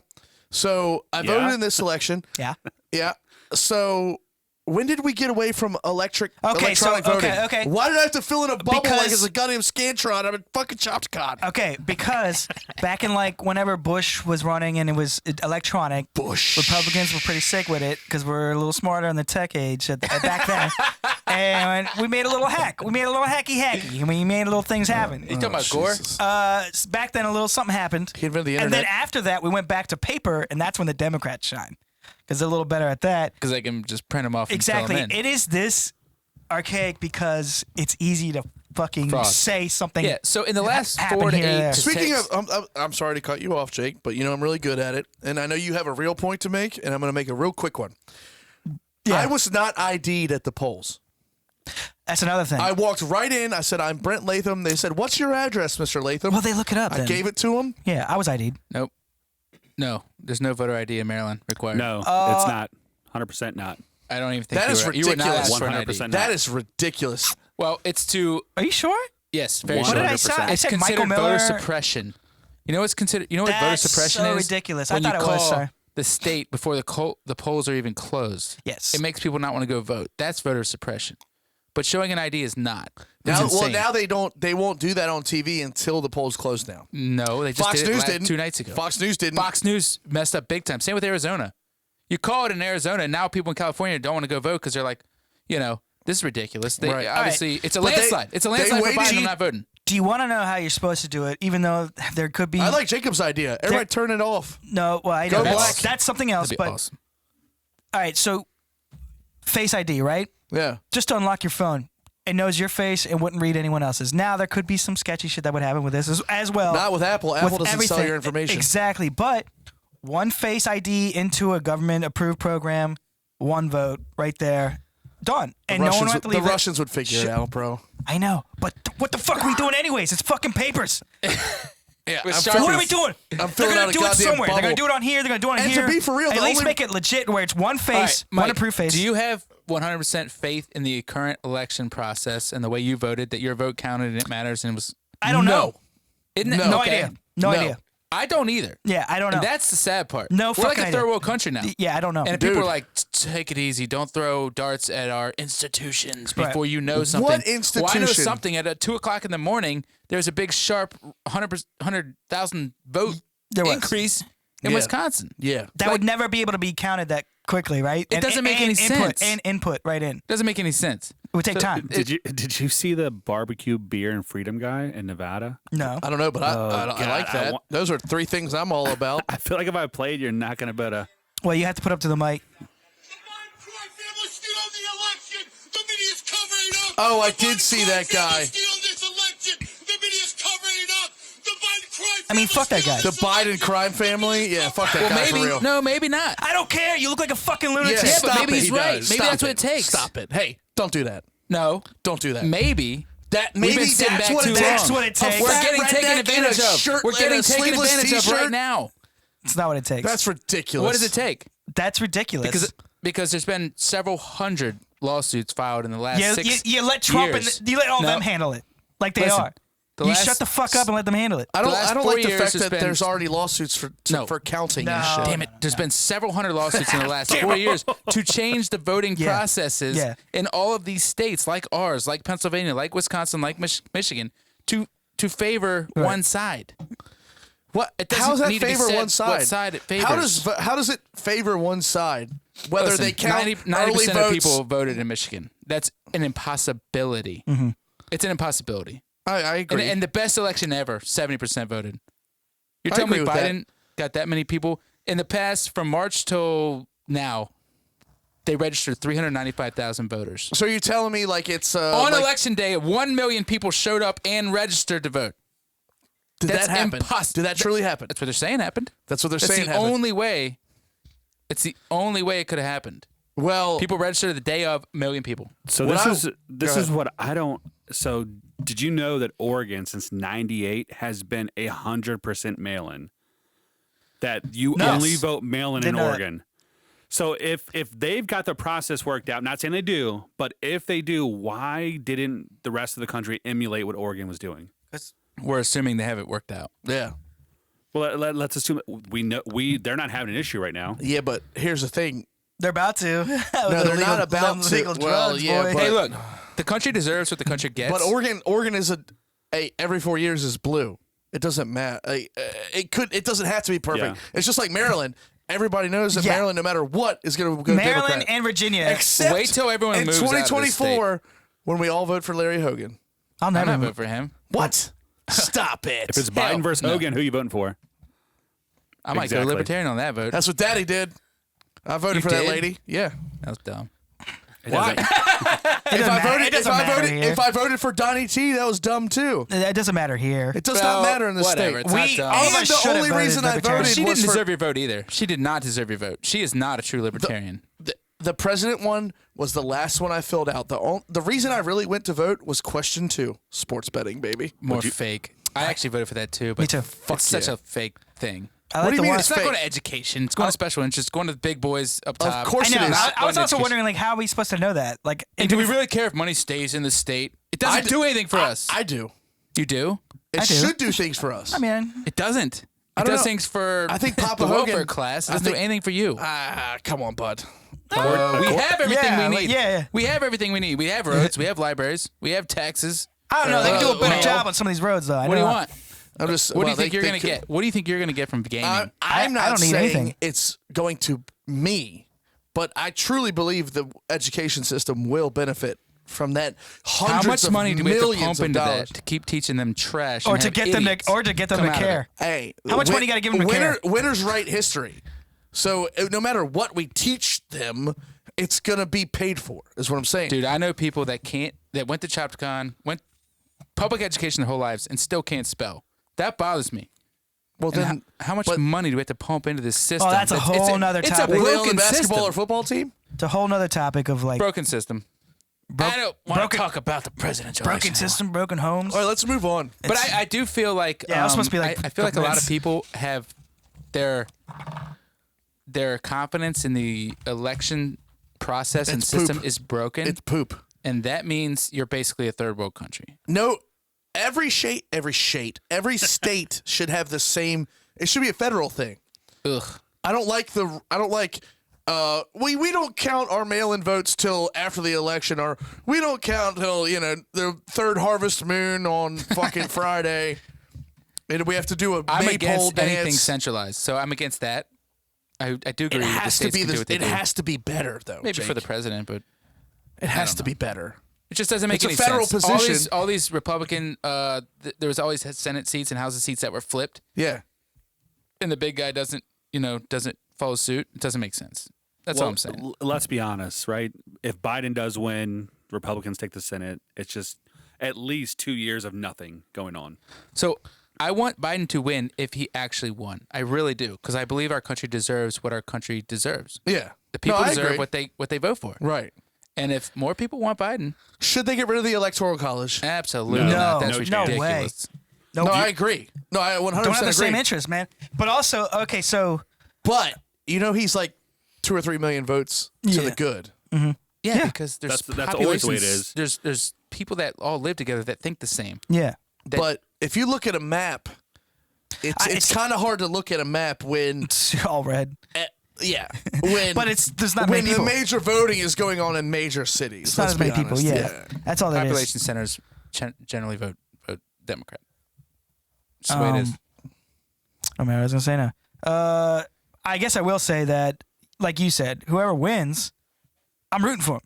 so I voted in this election. Yeah. Yeah. So when did we get away from Okay, so- electronic voting? okay. Why did I have to fill in a bubble like Because- it's a goddamn Scantron? I'm a fucking chopped cod. Okay, because back in like whenever Bush was running and it was electronic, Bush. Republicans were pretty sick with it because we're a little smarter in the tech age at back then. And we made a little hack. We made a little hacky. And we made little things happen. You talking about Gore? Back then, a little something happened. He invented the And then internet. after that, we went back to paper, and that's when the Democrats shine because they're a little better at that. Because I can just print them off and Exactly. fill them in. It is this archaic because it's easy to fucking Fraud. say something. Yeah, so in the last happened 4 to here or 8 there. to Speaking six- of, I'm sorry to cut you off, Jake, but you know I'm really good at it, and I know you have a real point to make, and I'm going to make a real quick one. Yeah. I was not ID'd at the polls. That's another thing. I walked right in. I said, I'm Brent Latham. They said, what's your address, Mr. Latham? well, they look it up. I then. gave it to him. Yeah, I was ID'd. Nope. No, there's no voter ID in Maryland required. No, it's not. 100% not. I don't even think That is you were not ridiculous. asked for an ID. 100% That is ridiculous. Well, it's to Are you sure? yes, very What sure. did I say? I It's said considered Michael voter Miller. suppression. You know what's considered? You know what voter That's suppression so is? ridiculous. I When thought you it was, call sorry. the state before the polls are even closed. Yes. It makes people not want to go vote. That's voter suppression. But showing an ID is not. It's Now, insane. now they won't do that on TV until the polls close now. No, they just Fox did it News last- didn't. 2 nights ago. Fox News didn't. Fox News messed up big time. Same with Arizona. You call it in Arizona, and now people in California don't want to go vote because they're like, this is ridiculous. They, Right. Obviously, it's a But they- landslide. It's a they landslide for waited- Biden. I'm not voting. Do you want to know how you're supposed to do it? Even though there could be I like Jacob's idea. Everybody turn it off. no. Well, I Go know black. that's something else. That'd be But awesome. all right, so Face ID, right? Yeah. Just to unlock your phone, it knows your face and wouldn't read anyone else's. Now there could be some sketchy shit that would happen with this as well. Not with Apple. Apple with doesn't sell everything. your information. Exactly. But one Face ID into a government approved program, one vote right there. Done. And no one would have to The leave it. Russians would figure it out, bro. I know. But what the fuck are we doing anyways? It's fucking papers. Yeah. With I'm Sharpies. filling- What are we doing? I'm They're filling gonna out a do it goddamn somewhere. They're gonna bubble. do it on here. They're gonna do it on And to here. be for real, at the least only- make it legit where it's one All right, face, Mike, one approved face. Do you have 100% faith in the current election process and the way you voted, that your vote counted and it matters and it was? I don't know. Isn't it? No okay. idea. No idea. I don't either. Yeah, I don't know. And that's the sad part. No We're like fucking a third idea. world country now. Yeah, I don't know. And people Dude. are like, take it easy. Don't throw darts at our institutions Right. before you know something. What Well, I know institution? something. At 2 o'clock in the morning, there's a big, sharp 100,000 vote There was. increase in Yeah. Wisconsin. Yeah. that would never be able to be counted that quickly, right? It doesn't make any input, sense. And input right in. Doesn't make any sense. It would take So- time. Did you see the barbecue beer and freedom guy in Nevada? No. I don't know, but I God, like I that. want- Those are 3 things I'm all about. I feel like if I played, you're not gonna be able to. Well, you have to put up to the mic. Oh, I did see that guy. I mean, fuck that guy. The Biden crime family? Yeah, fuck that Well, guy for maybe. real. No, maybe not. I don't care. You look like a fucking lunatic. Yeah, but stop maybe it. he's He right. does. Maybe Stop that's what it takes. Stop it. Hey, don't do that. No. Don't do that. Maybe. That We've maybe been sitting that's back what too it long. takes. That's what it takes. We're Fat getting taken redneck in a advantage of. shirt We're and getting a taken sleeveless advantage of t-shirt. right now. It's not what it takes. That's ridiculous. What does it take? That's ridiculous. Because there's been several hundred lawsuits filed in the last you, 6 you let Trump years. and you let all No. them handle it like they Listen, are. the You last- shut the fuck up and let them handle it. I don't. The last I don't 4 like the years fact has that been- there's already lawsuits No. for counting No. and shit. Damn it! There's been several hundred lawsuits in the last 4 years to change the voting Yeah. processes Yeah. in all of these states, like ours, like Pennsylvania, like Wisconsin, like Michigan, to favor one side. What? It doesn't How does that need to be favor said one side? what side it favors. How does it favor one side? Whether Listen, they count 90% early of votes. people voted in Michigan. That's an impossibility. It's an impossibility. I agree. And the best election ever, 70% voted. You're I telling me agree with that. Biden got that many people? In the past, from March till now, they registered 395,000 voters. so you're telling me like it's On like, election day, 1 million people showed up and registered to vote. did that's that happen? impossible. Did that truly happen? That's what they're saying happened. That's what they're That's saying the happened. only way. It's the only way it could have happened. Well, People register the day of, a million people. So this is what I don't. So did you know that Oregon since '98 has been 100% mail-in? That you only vote mail-in in Oregon. So if they've got the process worked out, not saying they do, but if they do, why didn't the rest of the country emulate what Oregon was doing? We're assuming they have it worked out. yeah. Well, let's assume they're not having an issue right now. Yeah, but here's the thing. They're about to. No, they're not about to. Illegal Well, drugs, yeah, boy. but- Hey, look, the country deserves what the country gets. But Oregon is every 4 years is blue. It doesn't matter. It doesn't have to be perfect. Yeah. It's just like Maryland. Everybody knows that Yeah. Maryland, no matter what, is going to go Maryland Democrat. and Virginia. Except Wait till everyone in moves out of this 2024 when we all vote for Larry Hogan. I'll I'm never not voting for him. What? Stop it. If it's Biden versus no. Hogan, who you voting for? I might Exactly. go libertarian on that vote. That's what Daddy did. I voted You for that did? lady. Yeah. That was dumb. Why? If I voted for Donnie T, that was dumb too. It doesn't matter here. It does Well, not matter in this whatever. state. It's not dumb. all of And us the should have only voted reason I libertarian. voted She was didn't for deserve your vote either. She did not deserve your vote. She is not a true libertarian. the president one was the last one I filled out. The reason I really went to vote was question 2, sports betting, baby. More fake. I actually voted for that too. But Me too. It's such a fake thing. I What like do you the mean one. It's not going fake? to education. It's going to special interest. Going to the big boys up top. course I know. it is. I was Going to also education. wondering, like, how are we supposed to know that? Like, And do we really care if money stays in the state? It doesn't I do anything for us. I do. You do? It I do. should do things for us. I mean, It doesn't. I It don't does know. things for I think Papa the welfare Hogan- class. It I doesn't do think- anything for you. Come on, bud. we have everything yeah, we like, need. yeah. We have everything we need. We have roads. We have libraries. We have taxes. I don't know. They can do a better well, job on some of these roads, though. I What do know. you want? I'm just. What do you well, think they- you're they going to could- get? What do you think you're going to get from gaming? I'm I not don't need saying anything. it's going to me, but I truly believe the education system will benefit from that. How Hundreds much of money do we have to millions pump of into dollars. that to keep teaching them trash? Or and to have get them idiots to, or to get them come to out of care. it? Hey, How much money you gotta give 'em to care? Winners write history. So no matter what we teach them, it's gonna be paid for. Is what I'm saying. Dude, I know people that went to ChapterCon, went public education their whole lives, and still can't spell. That bothers me. Well, And then how much but- money do we have to pump into this system? Oh, that's a whole nother It's a topic. were they on the broken basketball system. or football team? It's a whole nother topic of like Broken system. I don't want broken- to talk about the presidential broken election anymore. system, broken homes. All right, let's move on. But I do feel like Yeah, it was supposed to be like I feel like a lot of governments. people have their confidence in the election process and It's poop. system is broken, It's poop. and that means you're basically a third world country. No, every state should have the same. It should be a federal thing. Ugh. I don't like. We don't count our mail-in votes till after the election, or we don't count till the third harvest moon on fucking Friday, and we have to do a I'm maypole against anything dance. centralized, so I'm against that. I do agree. It the has to states be can do this. what they It do. has to be better though. Maybe for the Jake. president, but It has to be better. it just doesn't make It's a any federal sense. position. All these Republican, there was always Senate seats and House seats that were flipped, Yeah. and the big guy doesn't follow suit. It doesn't make sense. That's all I'm saying. Let's be honest, right? If Biden does win, Republicans take the Senate. It's just at least 2 years of nothing going on. So I want Biden to win if he actually won. I really do, because I believe our country deserves what our country deserves. Yeah. The people I deserve agree. what they vote for. Right. And if more people want Biden, Should they get rid of the electoral college? absolutely No. not. That's No way. ridiculous. No, I agree. No, I 100% don't have the agree. same interest, man. But also, okay, so But he's like 2 or 3 million votes to Yeah. the good. Yeah, because there's That's always the way it populations- is. There's people that all live together that think the same. yeah, That- But if you look at a map, it's it's- kind of hard to look at a map when it's all red. yeah when But there's not when many the people. major voting is going on in major cities. It's not let's as be many people. honest. Yeah, that's all that is. population centers generally vote Democrat. That's the way it is. I mean, I was gonna say no. I guess I will say that, like you said, whoever wins, I'm rooting for him.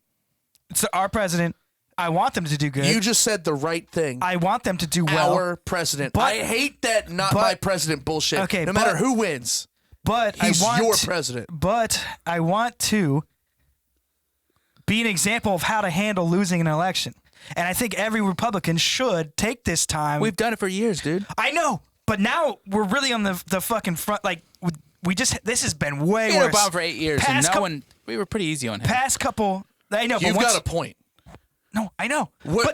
It's our president. I want them to do good. You just said the right thing. I want them to do well. Our president. But- I hate that not but- my president bullshit. Okay, no matter but- who wins, but he's I want your president. But I want to be an example of how to handle losing an election. And I think every Republican should take this time. We've done it for years, dude. I know, but now we're really on the fucking front. Like this has been way We had worse. Obama for 8 years, and Past we were pretty easy on him. Past couple, I know. You've but once, got a point. No, I know.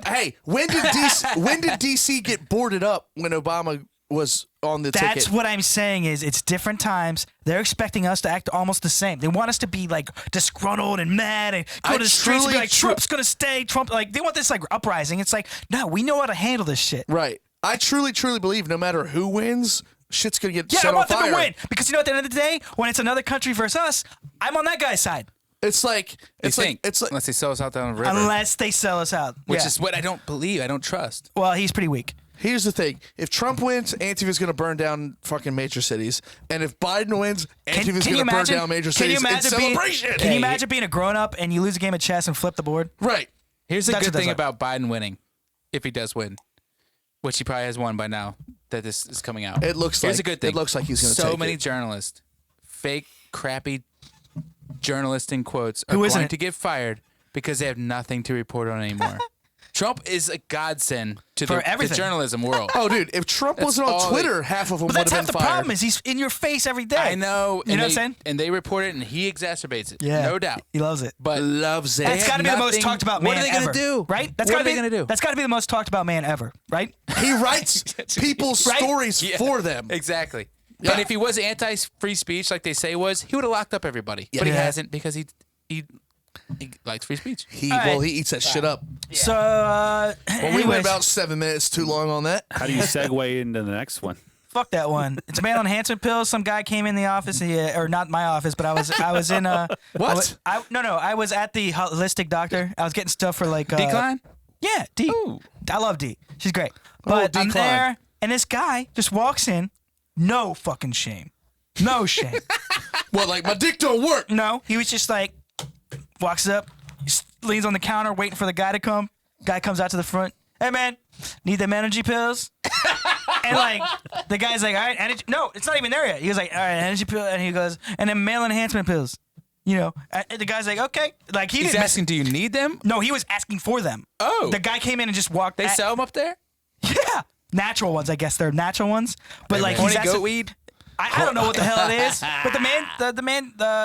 Hey, when did DC get boarded up when Obama was on the ticket? That's what I'm saying is it's different times. They're expecting us to act almost the same. They want us to be like disgruntled and mad and go to the streets and be like, Trump's going to stay. Trump, like they want this like uprising. It's like, no, we know how to handle this shit. Right. I truly believe no matter who wins, shit's going to get Yeah, set I want on them fire. to win because you know at the end of the day, when it's another country versus us, I'm on that guy's side. It's like Unless they sell us out down the river. Unless they sell us out, Which yeah. is what I don't believe. I don't trust. Well, he's pretty weak. Here's the thing. If Trump wins, Antifa's going to burn down fucking major cities. And if Biden wins, Antifa's going to burn down major cities in celebration. Can you imagine being a grown-up and you lose a game of chess and flip the board? Right. Here's the That's good what thing that's about Biden winning, if he does win, which he probably has won by now, that this is coming out. It looks Here's like a good thing. It looks like he's going to So take many it. journalists, fake, crappy journalists in quotes, are Who isn't going it? to get fired because they have nothing to report on anymore. Trump is a godsend to For the everything. journalism world. Oh, dude, if Trump wasn't on all Twitter, half of them But would that's have half been the fired. problem is he's in your face every day. I know. You know what I'm saying? And they report it, and he exacerbates it. Yeah, No doubt. He loves it. But Loves it. That's have got to be the most nothing- talked about man What are they ever. gonna do? Right? What are they gonna do? That's got to be the most talked about man ever, right? He writes people's Right? stories Yeah. for them. Exactly. Yeah. But if he was anti-free speech, like they say he was, he would have locked up everybody. But he Yeah. hasn't because he likes free speech. He All right. he eats that shit up. So, Well, we anyways, went about 7 minutes too long on that. How do you segue into the next one? fuck that one. It's male enhancement pills. Some guy came in the office, or not my office, but I was in What? I was at the holistic doctor. I was getting stuff for like Decline? Yeah, D. Ooh. I love D. She's great. But I'm Decline. there, and this guy just walks in. No fucking shame. No shame. Well, like my dick don't work. No, he was just like, walks up, leans on the counter, waiting for the guy to come. Guy comes out to the front. Hey man, need them energy pills? And like, the guy's like, all right, energy. No, it's not even there yet. He was like, all right, energy pill, and he goes, and then male enhancement pills. You know, and the guy's like, okay, like he He's didn't. asking, do you need them? No, he was asking for them. Oh. The guy came in and just walked. They sell them up there? Yeah, natural ones. I guess they're natural ones. But like, he's Horny asking, goat weed? I don't know what the hell it is, but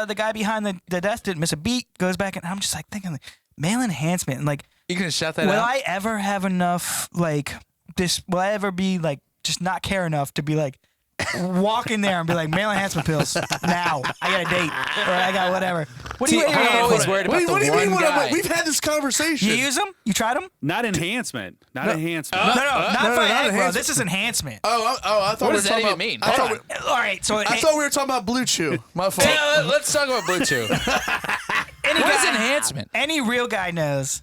the guy behind the desk didn't miss a beat. Goes back, and I'm just like thinking, like, male enhancement, and like, You can shout that will out? I ever have enough like this? Will I ever be like just not care enough to be like walk in there and be like male enhancement pills now? I got a date or I got whatever. What do you? I'm hold always on. worried What, about what do the you mean? one guy. We've had this conversation. You use them? You tried them? Not enhancement. Not enhancement. No, not no, for not bro. enhancement. This is enhancement. I thought What we does were that talking even about, mean? I Hold thought, All right, so I thought we were talking about Blue Chew. My fault. Let's talk about Blue Chew. What is enhancement? any real guy knows.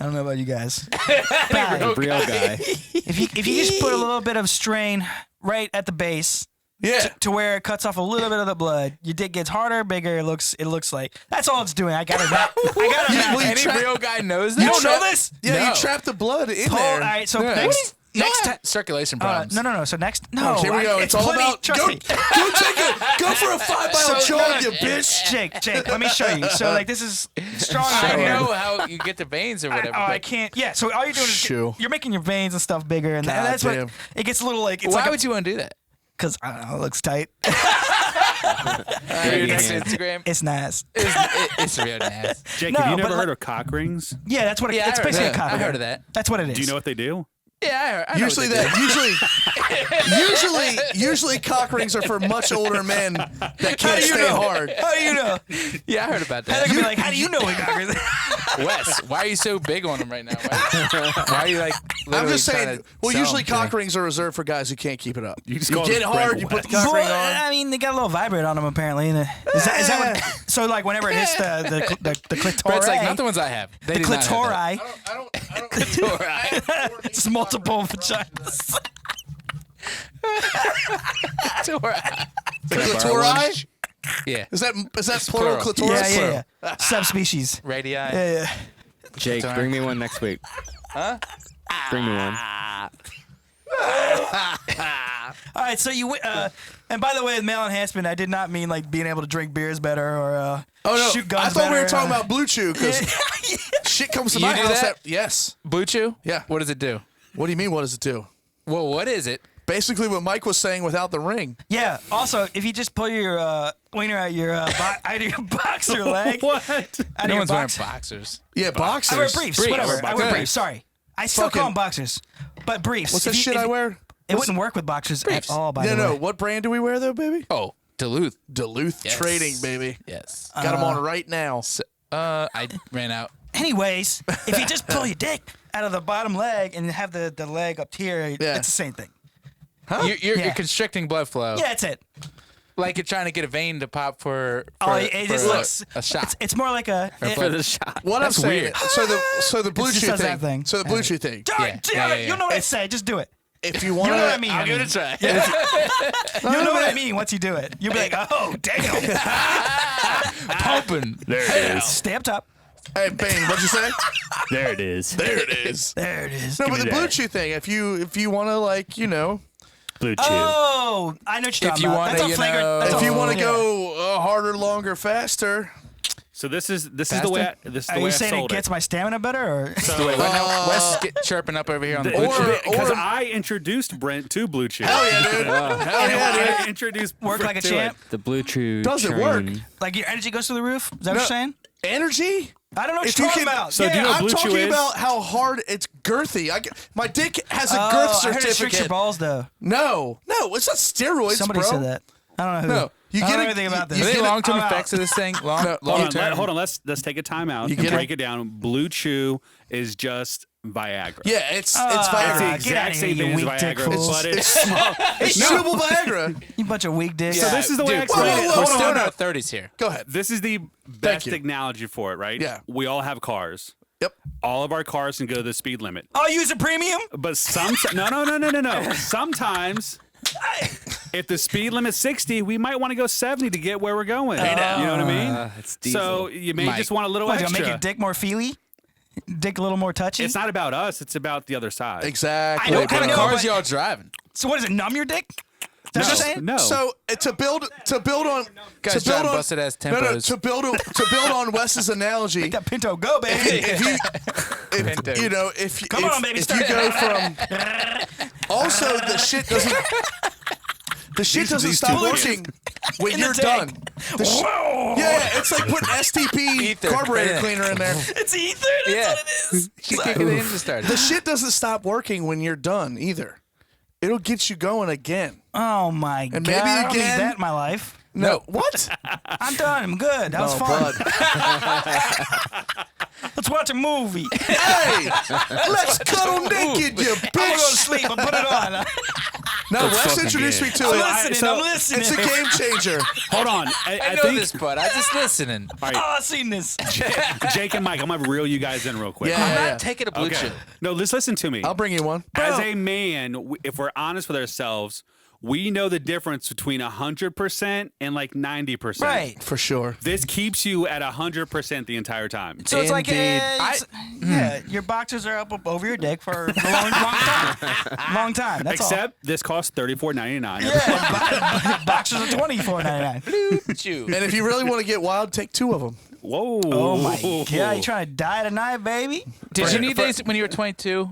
I don't know about you guys. Real guy. If you just put a little bit of strain right at the base Yeah. to where it cuts off a little bit of the blood, your dick gets harder, bigger. It looks like that's all it's doing. I got it. Well, you Any trap- real guy knows that? You don't know this? Yeah, No. you trap the blood in All there. right. So Yeah. next time. Circulation problems. No. So next, no. Here we go. It's all plenty, about Trust go, me. go for a 5-mile jog, you bitch. Jake, let me show you. So like this is strong I iron. know how you get the veins or whatever. I but can't. Yeah. So all you're doing is Shoo. you're making your veins and stuff bigger, and God that's damn. what it gets a little like. It's why like would you want to do that? Because I don't know. It looks tight. Your next Instagram? It's nice. It's real nice. Jake, No, have you but never like- heard of cock rings? Yeah, that's what it, Yeah, I it's heard basically that. a copy. I heard of that. That's what it is. Do you know what they do? Yeah, I know Usually what they do. usually cock rings are for much older men that How can't do you stay know? hard. How do you know? Yeah, I heard about They're that. gonna be like, how do you know we got rid Wes, why are you so big on him right now? Why are you like? I'm literally just trying saying. to Well, sell usually him to me? cock rings are reserved for guys who can't keep it up. You just You call get them hard, Greg you put the West. cock ring on. I mean, they got a little vibrate on them apparently. And is that what? So like whenever it hits the clitoris, Brett's like, not the ones I have. They the do not have that. clitori, it's multiple vaginas. Clitori? Yeah. Is that plural plural. clitoris? Yeah. Subspecies. Radii. Yeah. Jake, bring me one next week. Huh? Bring me one. All right, so you and by the way, with male enhancement, I did not mean like being able to drink beers better or Oh no! shoot guns I thought we were better, talking about Blue Chew because shit comes to You my do house. that? Yes. Blue Chew? Yeah. What does it do? What do you mean? What does it do? Well, what is it? Basically, what Mike was saying without the ring. Yeah. Also, if you just pull your wiener out your out of your boxer leg. What? Out of No your one's wearing box- boxers. Yeah, boxers. I wear briefs. Whatever. I wear briefs. Sorry. I still Fucking- call them boxers, but briefs. What's If that you- shit if I you- wear? It wouldn't work with boxers at all. By the way. No. What brand do we wear though, baby? Oh, Duluth. Duluth Yes. Trading, baby. Yes. Got them on right now. I ran out. Anyways, if you just pull your dick out of the bottom leg and have the leg up here, it's the same thing. You're Yeah. constricting blood flow. Yeah, that's it. Like you're trying to get a vein to pop for It just looks a shot. It's more like a. For the shot. What That's I'm saying. weird. So the blue just chew does thing. that thing. So the blue chew thing. Yeah. You know what I say. Just do it. If you want You to, know what I mean. I'll give it a try. You know what I mean once you do it. You'll be like, oh, damn. Pumping. There it is. Stay up top. Hey, Bane, what'd you say? There it is. There it is. There it is. No, but the me blue that. chew thing. If you want to, like, Blue chew. Oh, I know what you're If talking you about. wanna, That's a you flagrant. know- That's if a- you want to yeah. go harder, longer, faster. So this is the way this is Are the way you I saying it sold gets my stamina better? Or? Wait, Wes is chirping up over here on the blue or- chew. Because or- I introduced Brent to Blue Chew. Hell yeah, dude. Hell yeah, dude. I introduced Work Brent like a to champ? it. The blue chew. Does it train. work? Like your energy goes through the roof? Is that what you're saying? Energy? I don't know what If you're you talking can- about. So do you know what I'm Blue Chew talking is? about how hard it's girthy. My dick has a girth I heard it restricts your certificate. balls, though. No, it's not steroids, Somebody bro. said that. I don't know who. No, you I get don't know a- anything about you this. Are they get it- long-term I'm out. effects of this thing? No, Hold Long-term. on, let's take a time out You and get break it? it down. Blue Chew is just Viagra. Yeah, it's It's the Viagra. get exact outta same here, thing you as weak dick Viagra, fool. but It's chewable Viagra. You bunch of weak dicks. So this is the way I Dude, explain it. whoa, We're hold still on, in no. our 30s here. Go ahead. This is the best you. analogy for it, right? Yeah. We all have cars. Yep. All of our cars can go to the speed limit. Oh, you use a premium? But no. Sometimes, if the speed limit's 60, we might want to go 70 to get where we're going. You know what I mean? It's diesel. So you may Mike. just want a little What, you extra. gonna make your dick more feely? Dick a little more touchy? It's not about us. It's about the other side. Exactly. I know, What kind of know, cars but- y'all driving? So what is it? Numb your dick? Is that what you're saying? No. So to build on Guys to build driving on busted-ass no, Tempos. to build on Wes's analogy. Make that Pinto go, baby. if you know if Come if, on, baby, if start you it. go from also the shit doesn't these stop two working when In the you're tank. done. The sh- yeah, it's like putting STP Ether. carburetor Yeah. cleaner in there. It's ether. That's Yeah. what it is. Get the engine started. The shit doesn't stop working when you're done either. It'll get you going again. Oh my And god! maybe I don't need again- that in my life. No, what? I'm done. I'm good. That was Oh, fun. bud. Let's watch a movie. Hey, let's cuddle naked, you I'm gonna go to bitch. sleep. I'll put it on. No, Wes introduced me to I'm it. listening. I'm listening. It's a game changer. Hold on. I I know think this, bud. I'm just listening. All right, Oh, I've seen this. Jake and Mike, I'm gonna reel you guys in real quick. Yeah. I'm not taking a blue Okay. chew. No, just listen to me. I'll bring you one. As a man, if we're honest with ourselves, we know the difference between 100% and like 90%. Right. For sure. This keeps you at 100% the entire time. So it's like, Indeed. yeah, your boxers are up over your dick for a long time. Long time. That's Except this costs $34.99. all. Yeah, boxers are $24.99. Chew. And if you really want to get wild, take 2 of them. Whoa. Oh my god! You trying to die tonight, baby? Did you need these when you were 22?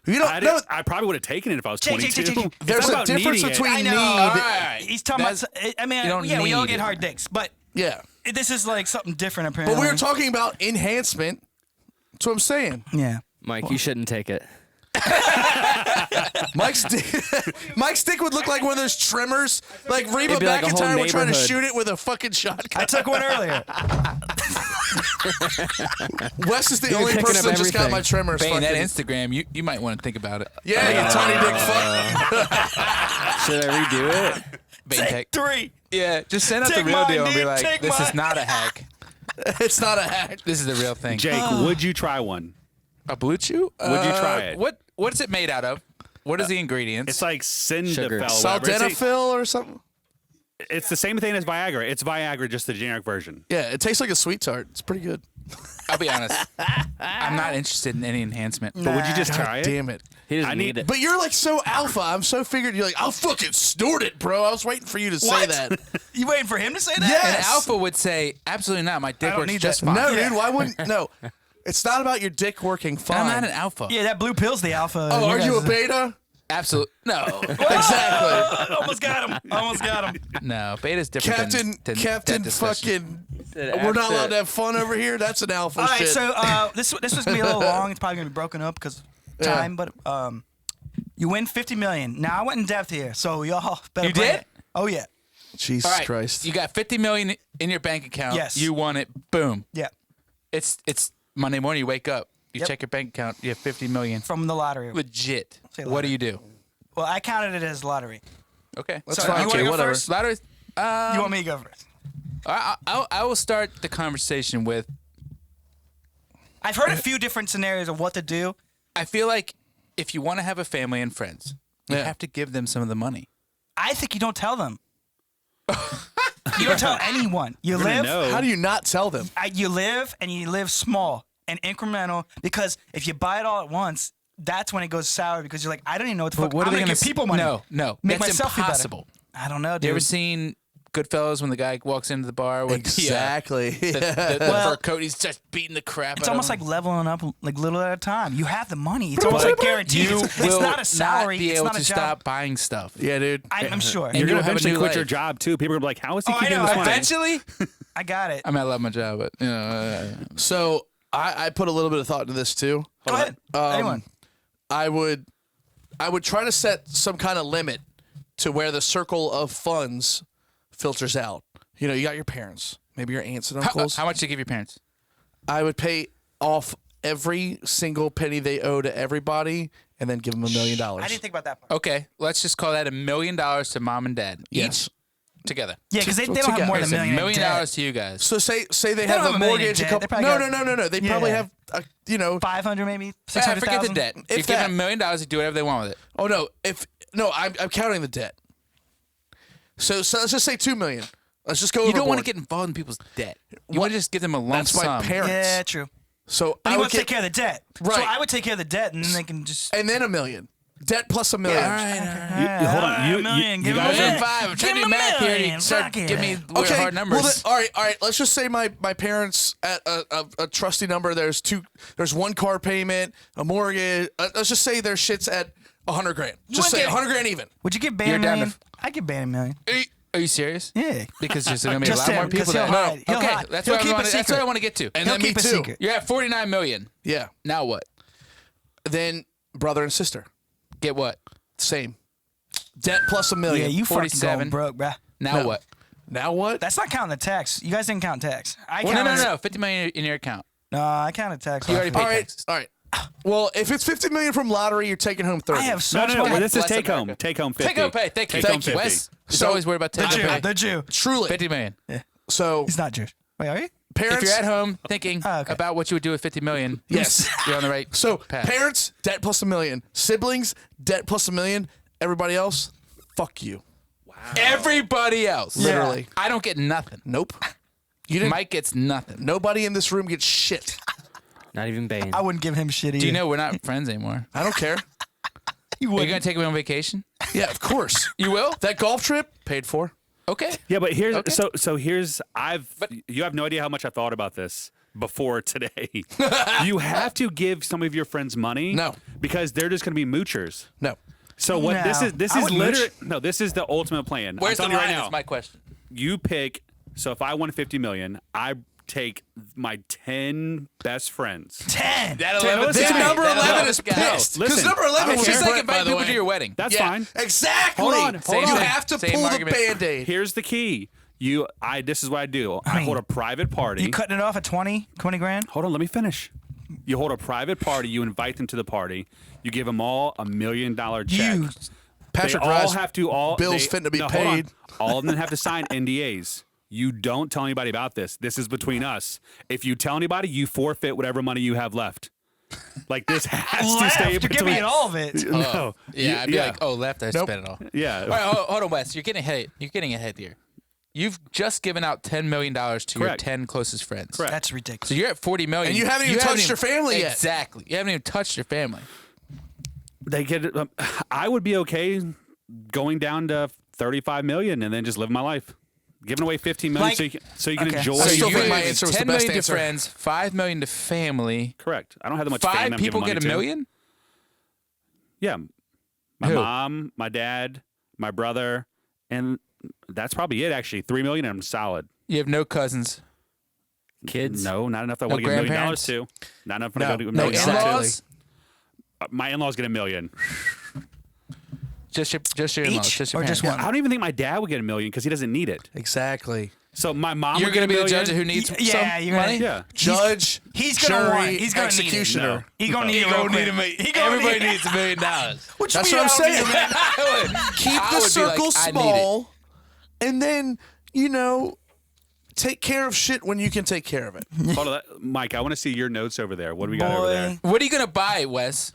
You don't know. I probably would have taken it if I was Check, 22. check, check, check. It's There's not a about difference needing it. between I know. need. All right. He's talking about. I mean, you don't yeah, we all need get it. hard dicks, but Yeah. this is like something different apparently. But we were talking about enhancement. That's what I'm saying. Yeah. Mike, you shouldn't take it. Mike's dick would look like one of those trimmers. Like Reba It'd be like a whole McEntire would try to neighborhood. shoot it with a fucking shotgun. I took one earlier. Wes is the You're only picking person up that just got everything. my trimmers. Bane, that fucking- Instagram, you might want to think about it. Yeah, you tiny dick fuck. Should I redo it? Bane Take tech. 3. Yeah, just send out Take the real mine, deal and be dude. like, Take this mine. is not a hack. It's not a hack. This is the real thing. Jake, would you try one? A blue chew? Would you try it? What is it made out of? What is the ingredients? It's like Sugar. Sindafel. whatever. Sildenafil or something? It's the same thing as Viagra. It's Viagra, just the generic version. Yeah, it tastes like a sweet tart. It's pretty good. I'll be honest. I'm not interested in any enhancement. But would you just try it? Damn it. He doesn't I need need- it. But you're like so alpha. I'm so figured. You're like, I'll fucking snort it, bro. I was waiting for you to say What? that. You waiting for him to say that? Yeah. An alpha would say, absolutely not. My dick don't works need just that. fine. No, Yeah. dude. Why wouldn't? No. It's not about your dick working fine. I'm not an alpha. Yeah, that blue pill's the alpha. Oh, are you a guys- beta? Absolutely. No. Exactly. Almost got him. No. Beta's different Captain than Captain that discussion. fucking. We're not allowed to have fun over here. That's an alpha All right, shit. so this was gonna be a little long. It's probably gonna be broken up because time. But you win $50 million. Now I went in depth here, so y'all better. You bring did? it. Oh yeah. Jesus All right. Christ. You got $50 million in your bank account. Yes. You won it. Boom. Yeah. It's Monday morning. You wake up. You Yep. check your bank account. You have $50 million. From the lottery. Legit. Say What do lottery. you do? Well, I counted it as lottery. Okay. That's So, fine. you Okay, wanna go whatever. first? Lottery. You want me to go first? I will start the conversation with. I've heard a few different scenarios of what to do. I feel like if you want to have a family and friends, you Yeah. have to give them some of the money. I think you don't tell them. You don't tell anyone. You You're gonna live. know. How do you not tell them? You live and you live small and incremental because if you buy it all at once, that's when it goes sour because you're like, I don't even know what the fuck. What I'm are they gonna gonna give people money. No. Make That's myself feel better. impossible. I don't know, dude. You ever seen Goodfellas when the guy walks into the bar with Exactly. the Well, fur coat? He's just beating the crap. It's out almost of like him. leveling up like little at a time. You have the money. It's almost like guaranteed. You It's will not a salary. not be It's able not a to job. stop buying stuff. Yeah, dude. I'm sure. And You're you'll gonna have a eventually new quit your life. job too. People are gonna be like, "How is he Oh, I keeping know. this money?" Eventually, I got it. I mean, I love my job, but you know, So I put a little bit of thought into this too. Go ahead. Anyone. I would try to set some kind of limit to where the circle of funds filters out. You know, you got your parents, maybe your aunts and uncles. how much do you give your parents? I would pay off every single penny they owe to everybody, and then give them $1 million. I didn't think about that part. Okay, let's just call that $1 million to mom and dad Yes. each together. Yeah, because they don't together. have more than It's $1 million. $1 million in debt. to you guys. So say they don't have have a $1 million in mortgage. debt. A couple. They probably No. They probably Yeah. have you know. 500 maybe. Yeah, 600,000. forget the debt. If You're giving that. $1 million, you do whatever they want with it. Oh no, I'm counting the debt. So let's just say $2 million. Let's just go. You don't want to overboard. get involved in people's debt. You want to just give them a lump That's my sum. parents. Yeah, true. So But I he would wants to take get, care of the debt. So Right. I would take care of the debt, and then they can just. and then $1 million. Debt plus $1 million. All right. Hold on. You- $1 million. you Give him guys $1 are- million. $1.5. I'm trying to Give do him math $1 here. million. You start Fuck it. give me weird hard numbers. Well, all right. Let's just say my parents at a trusty number. There's one car payment, a mortgage. Let's just say their shit's at $100,000. Just say wouldn't get- $100,000 even. Would you give Ban You're $1 down million? to- I'd give Ban $1 million. Are you serious? Yeah. Because there's going to be a Just lot more him, 'cause people he'll that. hide. He'll Okay, hide. that's He'll what keep a that's what I secret. want to get to. And He'll then me keep a too. secret. You're at $49 million. Yeah. Now what? Then brother and sister, Get what? same. Debt plus $1 million. Yeah, you fucking 47. going broke, bruh. Now No. what? Now what? That's not counting the tax. You guys didn't count tax. I No, counted. no. $50 million in your account. No, I counted tax. You already paid All right. taxes. All right. Well, if it's $50 million from lottery, you're taking home 30. I have so No, much no, no. money. This is Bless take home. America. Take home 50. Take home pay. Thank you. Take home 50. Wes is So- always worried about The take Jew. home pay. The Jew. Truly. $50 million. So He's not Jewish. Wait, are you? parents. If you're at home thinking Oh, okay. about what you would do with $50 million, Yes. you're on the right So path. parents, debt plus $1 million. Siblings, debt plus $1 million. Everybody else, fuck you. Everybody else. Literally. I don't get nothing. Nope. You didn't. Mike gets nothing. Nobody in this room gets shit. Not even Bane. I wouldn't give him shit either. Do you know we're not friends anymore? I don't care. You Are you wouldn't. going to take me on vacation? Yeah, of course. You will? That golf trip paid for. Okay. Yeah, but here's Okay. so here's you have no idea how much I thought about this before today. You have to give some of your friends money. No. Because they're just going to be moochers. No. So what this No. is this I is wouldn't literally mooch. no, this is the ultimate plan. Where's the I'm telling line? you right That's now. my question. You pick. So if I won 50 million, I take my 10 best friends. 10. That'll Then live listen to me. Number That'll 11 live is with- pissed. Because Listen, number 11 I was don't Just care. like Brett, by invite the people way. to your wedding. That's Yeah, fine. Exactly. Hold on. You have to Same pull the argument. Band-Aid. Here's the key. This is what I do. I hold a private party. You cutting it off at 20 grand? Hold on, let me finish. You hold a private party. You invite them to the party. You give them all $1 million check. You. Patrick they all Rice, have to Bill's finna be hold on. paid. All of them have to sign NDAs. You don't tell anybody about this. This is between us. If you tell anybody, you forfeit whatever money you have left. Like this has to Left. stay You're between. giving it all of it. No. Yeah, I'd be like, oh, left, I Nope. spent it all. Yeah. All right, hold on, Wes. You're getting ahead. You're getting ahead here. You've just given out $10 million to your Correct. 10 closest friends. Correct. That's ridiculous. So you're at $40 million. And you haven't even touched your family yet. Exactly. You haven't even touched your family. They get. I would be okay going down to 35 million and then just living my life, giving away 15 million Like- so you can okay. enjoy. I So still you're think my giving answer was the 10 best million to answer. friends, 5 million to family. Correct. I don't have that much 5 fame I'm people giving get money $1 to. million? Yeah. My Who? mom, my dad, my brother, and that's probably it. Actually, $3 million. I'm solid. You have no cousins. Kids. No, not enough. I No want to get $1 million grandparents? to. Not enough. No. To go to $1 No million. in-laws? My in-laws get $1 million. Just your in-laws. Each Just your or just parents. one? I don't even think my dad would get $1 million because he doesn't need it. Exactly. So my mom. You're would going to get be the $1 judge million. who needs Yeah, some you're gonna- money? Yeah. Judge, He's gonna jury, want. He's gonna executioner. No. He's gonna need it real quick. He gonna Everybody need- needs $1 million. What you That's mean what I'm I don't need saying. it, man? Keep I the would be circle like, I need small, and then take care of shit when you can take care of it. Hold on, Mike. I want to see your notes over there. What do we got over there? Boy. What are you going to buy, Wes?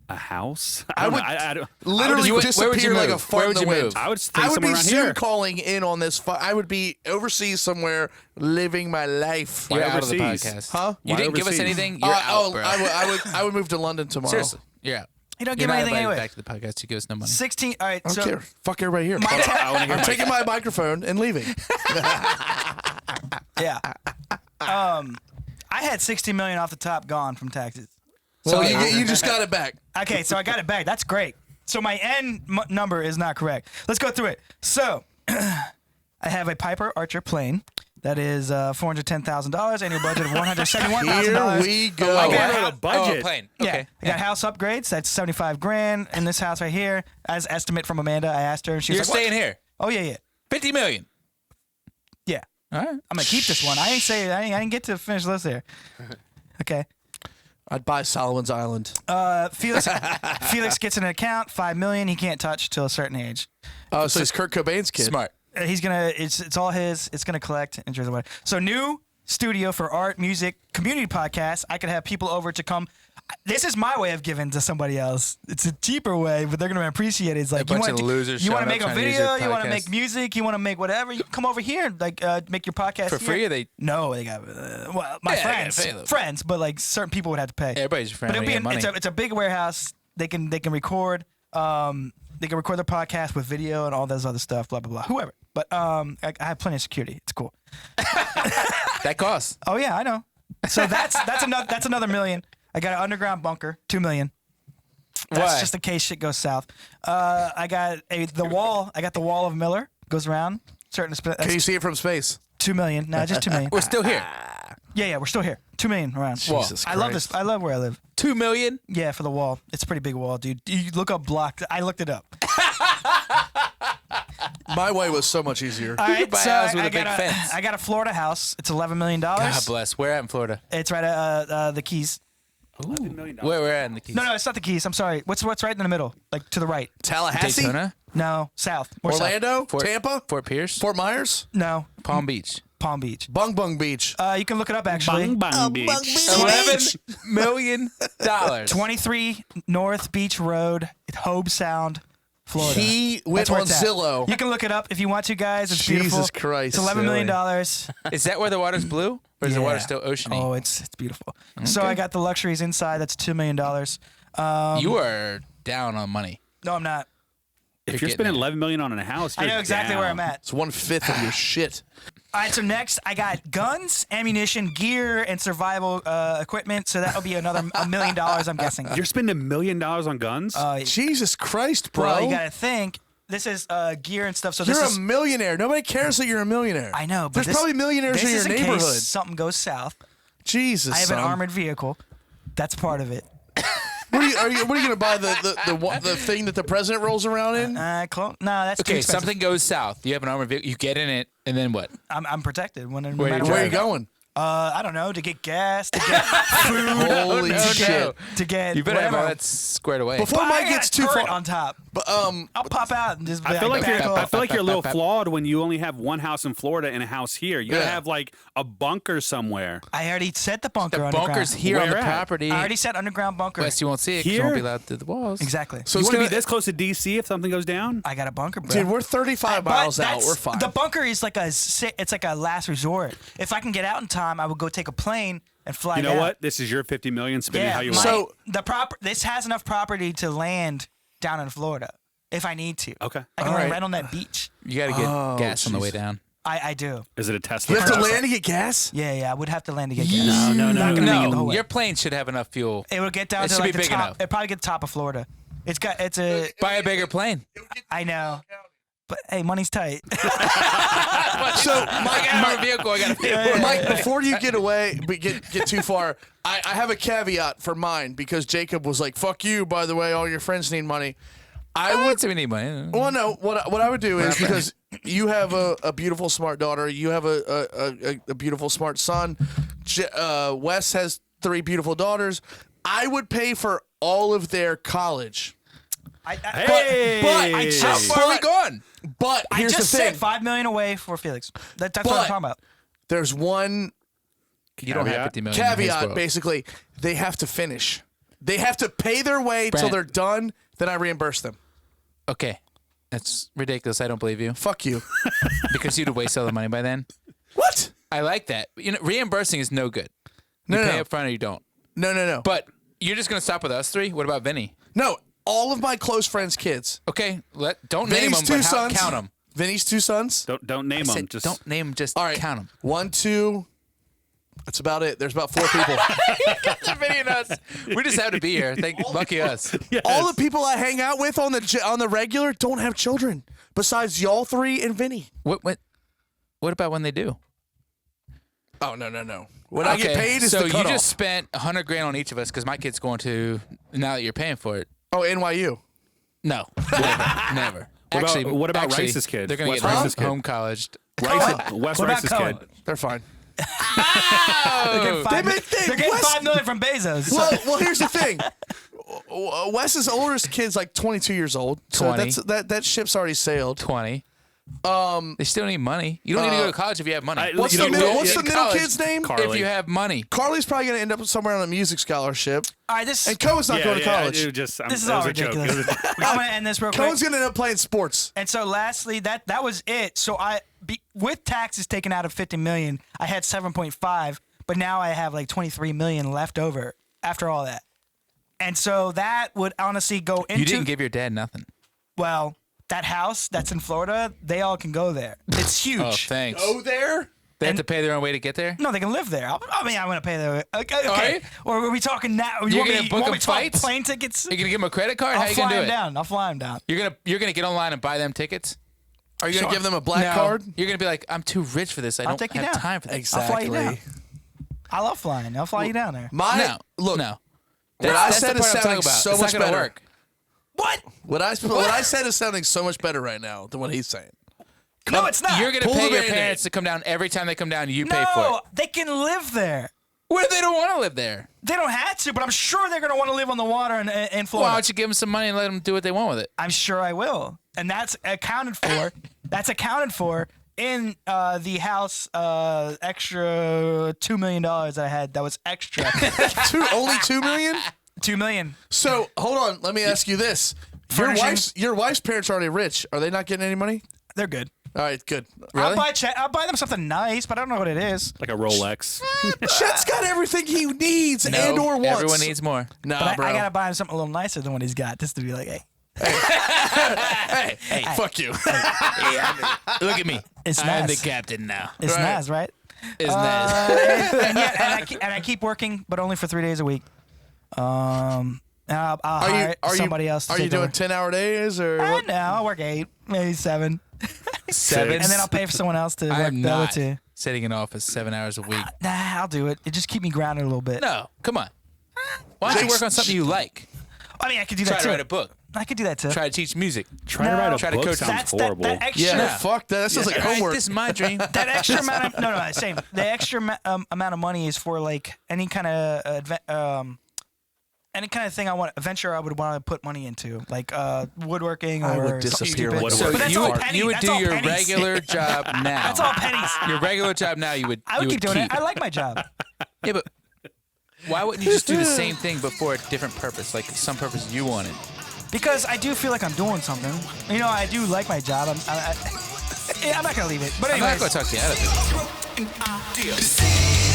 A house? I would I don't. literally where would you disappear like a move? fart Where in would the you wind. move? I would think I would somewhere be around Zoom here. calling in on this. I would be overseas somewhere, living my life. You're Why out of the overseas? podcast. Huh? You Why didn't give us overseas? anything. You're out, bro. I would move to London tomorrow. Seriously, you're out. You don't You're give not anything invited anyway. back to the podcast. You give us no money. 16. All right. I don't So care. Fuck everybody here. I want to hear I'm Mike. taking my microphone and leaving. yeah. I had 60 million off the top gone from taxes. So you just got it back. Okay, so I got it back. That's great. So my end number is not correct. Let's go through it. So I have a Piper Archer plane that is $410,000. Annual budget of $171,000. Here we go. I Oh, got wow. a a budget. Oh, plane. Yeah, Okay. I got house upgrades. That's 75 grand in this house right here. As estimate from Amanda, I asked her, and she You're was like, staying here. "What?" Oh yeah. 50 million. Yeah. All right. I'm gonna keep this one. I didn't get to finish the list there. Okay. I'd buy Solomon's Island. Felix gets an account, $5 million. He can't touch till a certain age. Oh, so it's Kurt Cobain's kid. Smart. He's gonna. It's all his. It's gonna collect interest away. So new studio for art, music, community podcast. I could have people over to come. This is my way of giving to somebody else. It's a cheaper way, but they're gonna appreciate it. It's like bunch you want of losers You want to showing make up a trying to use video. your You want to podcast. make music. You want to make whatever. You come over here and make your podcast For here. free or they? No, they got well, my Yeah, they gotta pay them. friends, but like certain people would have to pay. Everybody's your friend. But it'll be when you get money. it's a big warehouse. They can record. They can record their podcast with video and all this other stuff. Blah blah blah. Whoever. But I have plenty of security. It's cool. That costs. Oh yeah, I know. So that's another $1 million. I got an underground bunker, $2 million. That's Why? just in case shit goes south. I got the wall. I got the wall of Miller goes around. Certain Can you that's see it from space? $2 million. No, just $2 million. We're still here. Yeah, we're still here. $2 million around. Wall. Jesus I love Christ. this. I love where I live. 2 million. Yeah, for the wall. It's a pretty big wall, dude. You look up block. I looked it up. My way was so much easier. All right, buy a so house with I a big got fence. I got a Florida house. It's $11 million. God bless. Where at in Florida? It's right at the Keys. $11 million. Where at in the Keys? No, it's not the Keys. I'm sorry. What's right in the middle? Like to the right. Tallahassee? Daytona? No, south. More south. Orlando? Fort- Tampa? Fort Pierce? Fort Myers? No, Palm Beach. Palm Beach. Bung Bung Beach. You can look it up actually. Bang bang beach. $11 million. 23 North Beach Road, Hobe Sound, Florida. He went That's where on it's at. Zillow. You can look it up if you want to, guys. It's Jesus beautiful. Christ, It's $11 million. Is that where the water's blue? Or is the water Yeah. still oceany? Oh, it's beautiful. So I got the luxuries inside. That's $2 million. You are down on money. No, I'm not. If you're spending $11 million on a house, I you're know exactly down. where I'm at. It's 1/5 of your shit. All right, so next I got guns, ammunition, gear, and survival equipment. So that'll be another $1 million, I'm guessing. You're spending $1 million on guns? Jesus Christ, bro. Well, you got to think. This is gear and stuff. So You're this is. a millionaire. Nobody cares that you're a millionaire. I know, but There's this, probably millionaires this in your is in neighborhood. case something goes south. Jesus, I have son. an armored vehicle. That's part of it. What are you going to buy the thing that the president rolls around in? No, that's too Okay, expensive. something goes south. You have an armored vehicle. You get in it, and then what? I'm protected. No Where matter you Where are what. you going? I don't know, to get gas, to get food, Holy shit. to get You better have whatever. all that squared away. Before But I Mike got gets a too turret far, on top. but I'll pop out and just. I feel like back off. you're a little flawed when you only have one house in Florida and a house here. You gotta Yeah. have like a bunker somewhere. I already set the bunker. the underground. bunker's here on Where the at? property. I already set underground bunker. West, you won't see it because you Here? won't be allowed through the walls. Exactly. so You it's want to gonna be this close to DC if something goes down? I got a bunker, bro. dude, we're 35 But miles out. that's- We're fine. The bunker is like it's like a last resort. If I can get out in time, I would go take a plane and fly. You know out. what? This is your $50 million. Spend it Yeah. how you my- want. So- this has enough property to land down in Florida if I need to. Okay. I can All land right. right on that beach. You got to get gas on the way down. I do. Is it a Tesla? you have to truck? land to get gas? Yeah, I would have to land to get gas. No. Not gonna make it the whole No, way. your plane should have enough fuel. It would get down It to should like be the big top. enough. It'd probably get the top of Florida. It's a. Buy a bigger plane. I know. But hey, money's tight. So, My vehicle, I got to pay for it. Mike, before you get away, get too far, I have a caveat for mine because Jacob was like, "Fuck you." By the way, all your friends need money. I would. So we need money. Well, no. What I would do is because you have a beautiful, smart daughter. You have a beautiful, smart son. Wes has 3 beautiful daughters. I would pay for all of their college. How far are we going? But I here's just the thing. said $5 million away for Felix. That's what I'm talking about. There's one You don't have 50 million. in his caveat. world. Basically, they have to finish. They have to pay their way till Brent. they're done. Then I reimburse them. Okay. That's ridiculous. I don't believe you. Fuck you. Because you'd waste all the money by then. What? I like that. Reimbursing is no good. You No, pay no. up front or you don't. No. But you're just going to stop with us 3? What about Vinny? No. All of my close friends' kids. Okay. Don't name Vinny's them, 2 but sons. count them. Vinny's 2 sons. Don't name them. Just Don't name them, just All right. count them. 1, 2. That's about it. There's about 4 people. Vinny and us. We just have to be here. Lucky us. All the people I hang out with on the regular don't have children. Besides y'all 3 and Vinny. What about when they do? Oh no. When I get paid, is so the you cutoff. just spent $100,000 on each of us because my kid's going to. Now that you're paying for it, Oh, NYU. no, never. What about Rice's kid? They're going Wes to get Rice's kid? home colleged. Wes What about Rice's Cohen? kid. They're fine. Oh, They're getting Wes- $5 million from Bezos. Well, here's the thing. Wes's oldest kid's like 22 years old. So 20. that ship's already sailed. 20. They still need money. You don't need to go to college if you have money. What's the middle kid's name? If you have money. Carly's probably going to end up somewhere on a music scholarship. All right, this And Cohen's not going to college. is all ridiculous. I'm going to end this real quick. Cohen's going to end up playing sports. And so lastly, that was it. So with taxes taken out of $50 million, I had 7.5, but now I have like 23 million left over after all that. And so that would honestly go into. You didn't give your dad nothing. Well, that house that's in Florida, they all can go there. It's huge. Oh, thanks. Go there? They have to pay their own way to get there? No, they can live there. I'm going to pay their. Okay. right. Or are we talking now? You're gonna book them flights? Plane tickets? You're going to give them a credit card? How I'll you fly going to them do it? down. I'll fly them down. You're gonna get online and buy them tickets? Are you going to give them a black card? You're going to be like, I'm too rich for this. I I'll don't take you have down. time for this. Exactly. I'll fly you down. I love flying. I'll fly you down there. Look, No. what I That's said the is part I'm sounding talking about. so It's much not gonna better. work. What? What I said is sounding so much better right now than what he's saying. No, it's not. You're going to Pull pay the your Band-Aid. parents to come down every time they come down. You pay for No, it. they can live there. What if they don't want to live there? They don't have to, but I'm sure they're going to want to live on the water in Why Florida. don't you give them some money and let them do what they want with it? I'm sure I will. And that's accounted for. In the house extra $2 million I had. That was extra. Only $2 million? $2 million. So hold on, let me ask you this: Furnishings. your wife's parents are already rich. Are they not getting any money? They're good. All right, good. I'll buy them something nice, but I don't know what it is. Like a Rolex. Chet's got everything he needs No, and or wants. everyone needs more. Nah, But bro. I gotta buy him something a little nicer than what he's got, just to be like, hey, hey, fuck you. Look at me. It's I'm nice. the captain now. It's Right. nice, right? It's nice. And I keep working, but only for 3 days a week. And I'll hire somebody else to Are you take doing over. 10-hour days or? what? No, I'll work 8, maybe 7. 7. And then I'll pay for someone else to I work am the other not 2. sitting in office 7 hours a week. Nah, I'll do it. It just keep me grounded a little bit. No, come on. Why don't you work on something you like? I mean, I could do Try that to too. write a book. I could do that too. Try to teach music. Trying to write a Try to book coach sounds That horrible. extra, Yeah. Fuck that. That sounds like All right, homework. this is my dream. that extra amount of no, same. The extra amount of money is for like any kind of thing I want, a venture I would want to put money into, like woodworking or I would something disappear stupid. with So But that's you all would, pennies. you would That's do all your pennies. regular job now. That's all pennies. Your regular job now you would I would you keep doing it. keep. I like my job Yeah, but why wouldn't you just do the same thing but for a different purpose, like some purpose you wanted? because I do feel like I'm doing something. You know, I do like my job. I'm not gonna leave it. But I'm not anyways, going to talk you out of it. Throw an idea.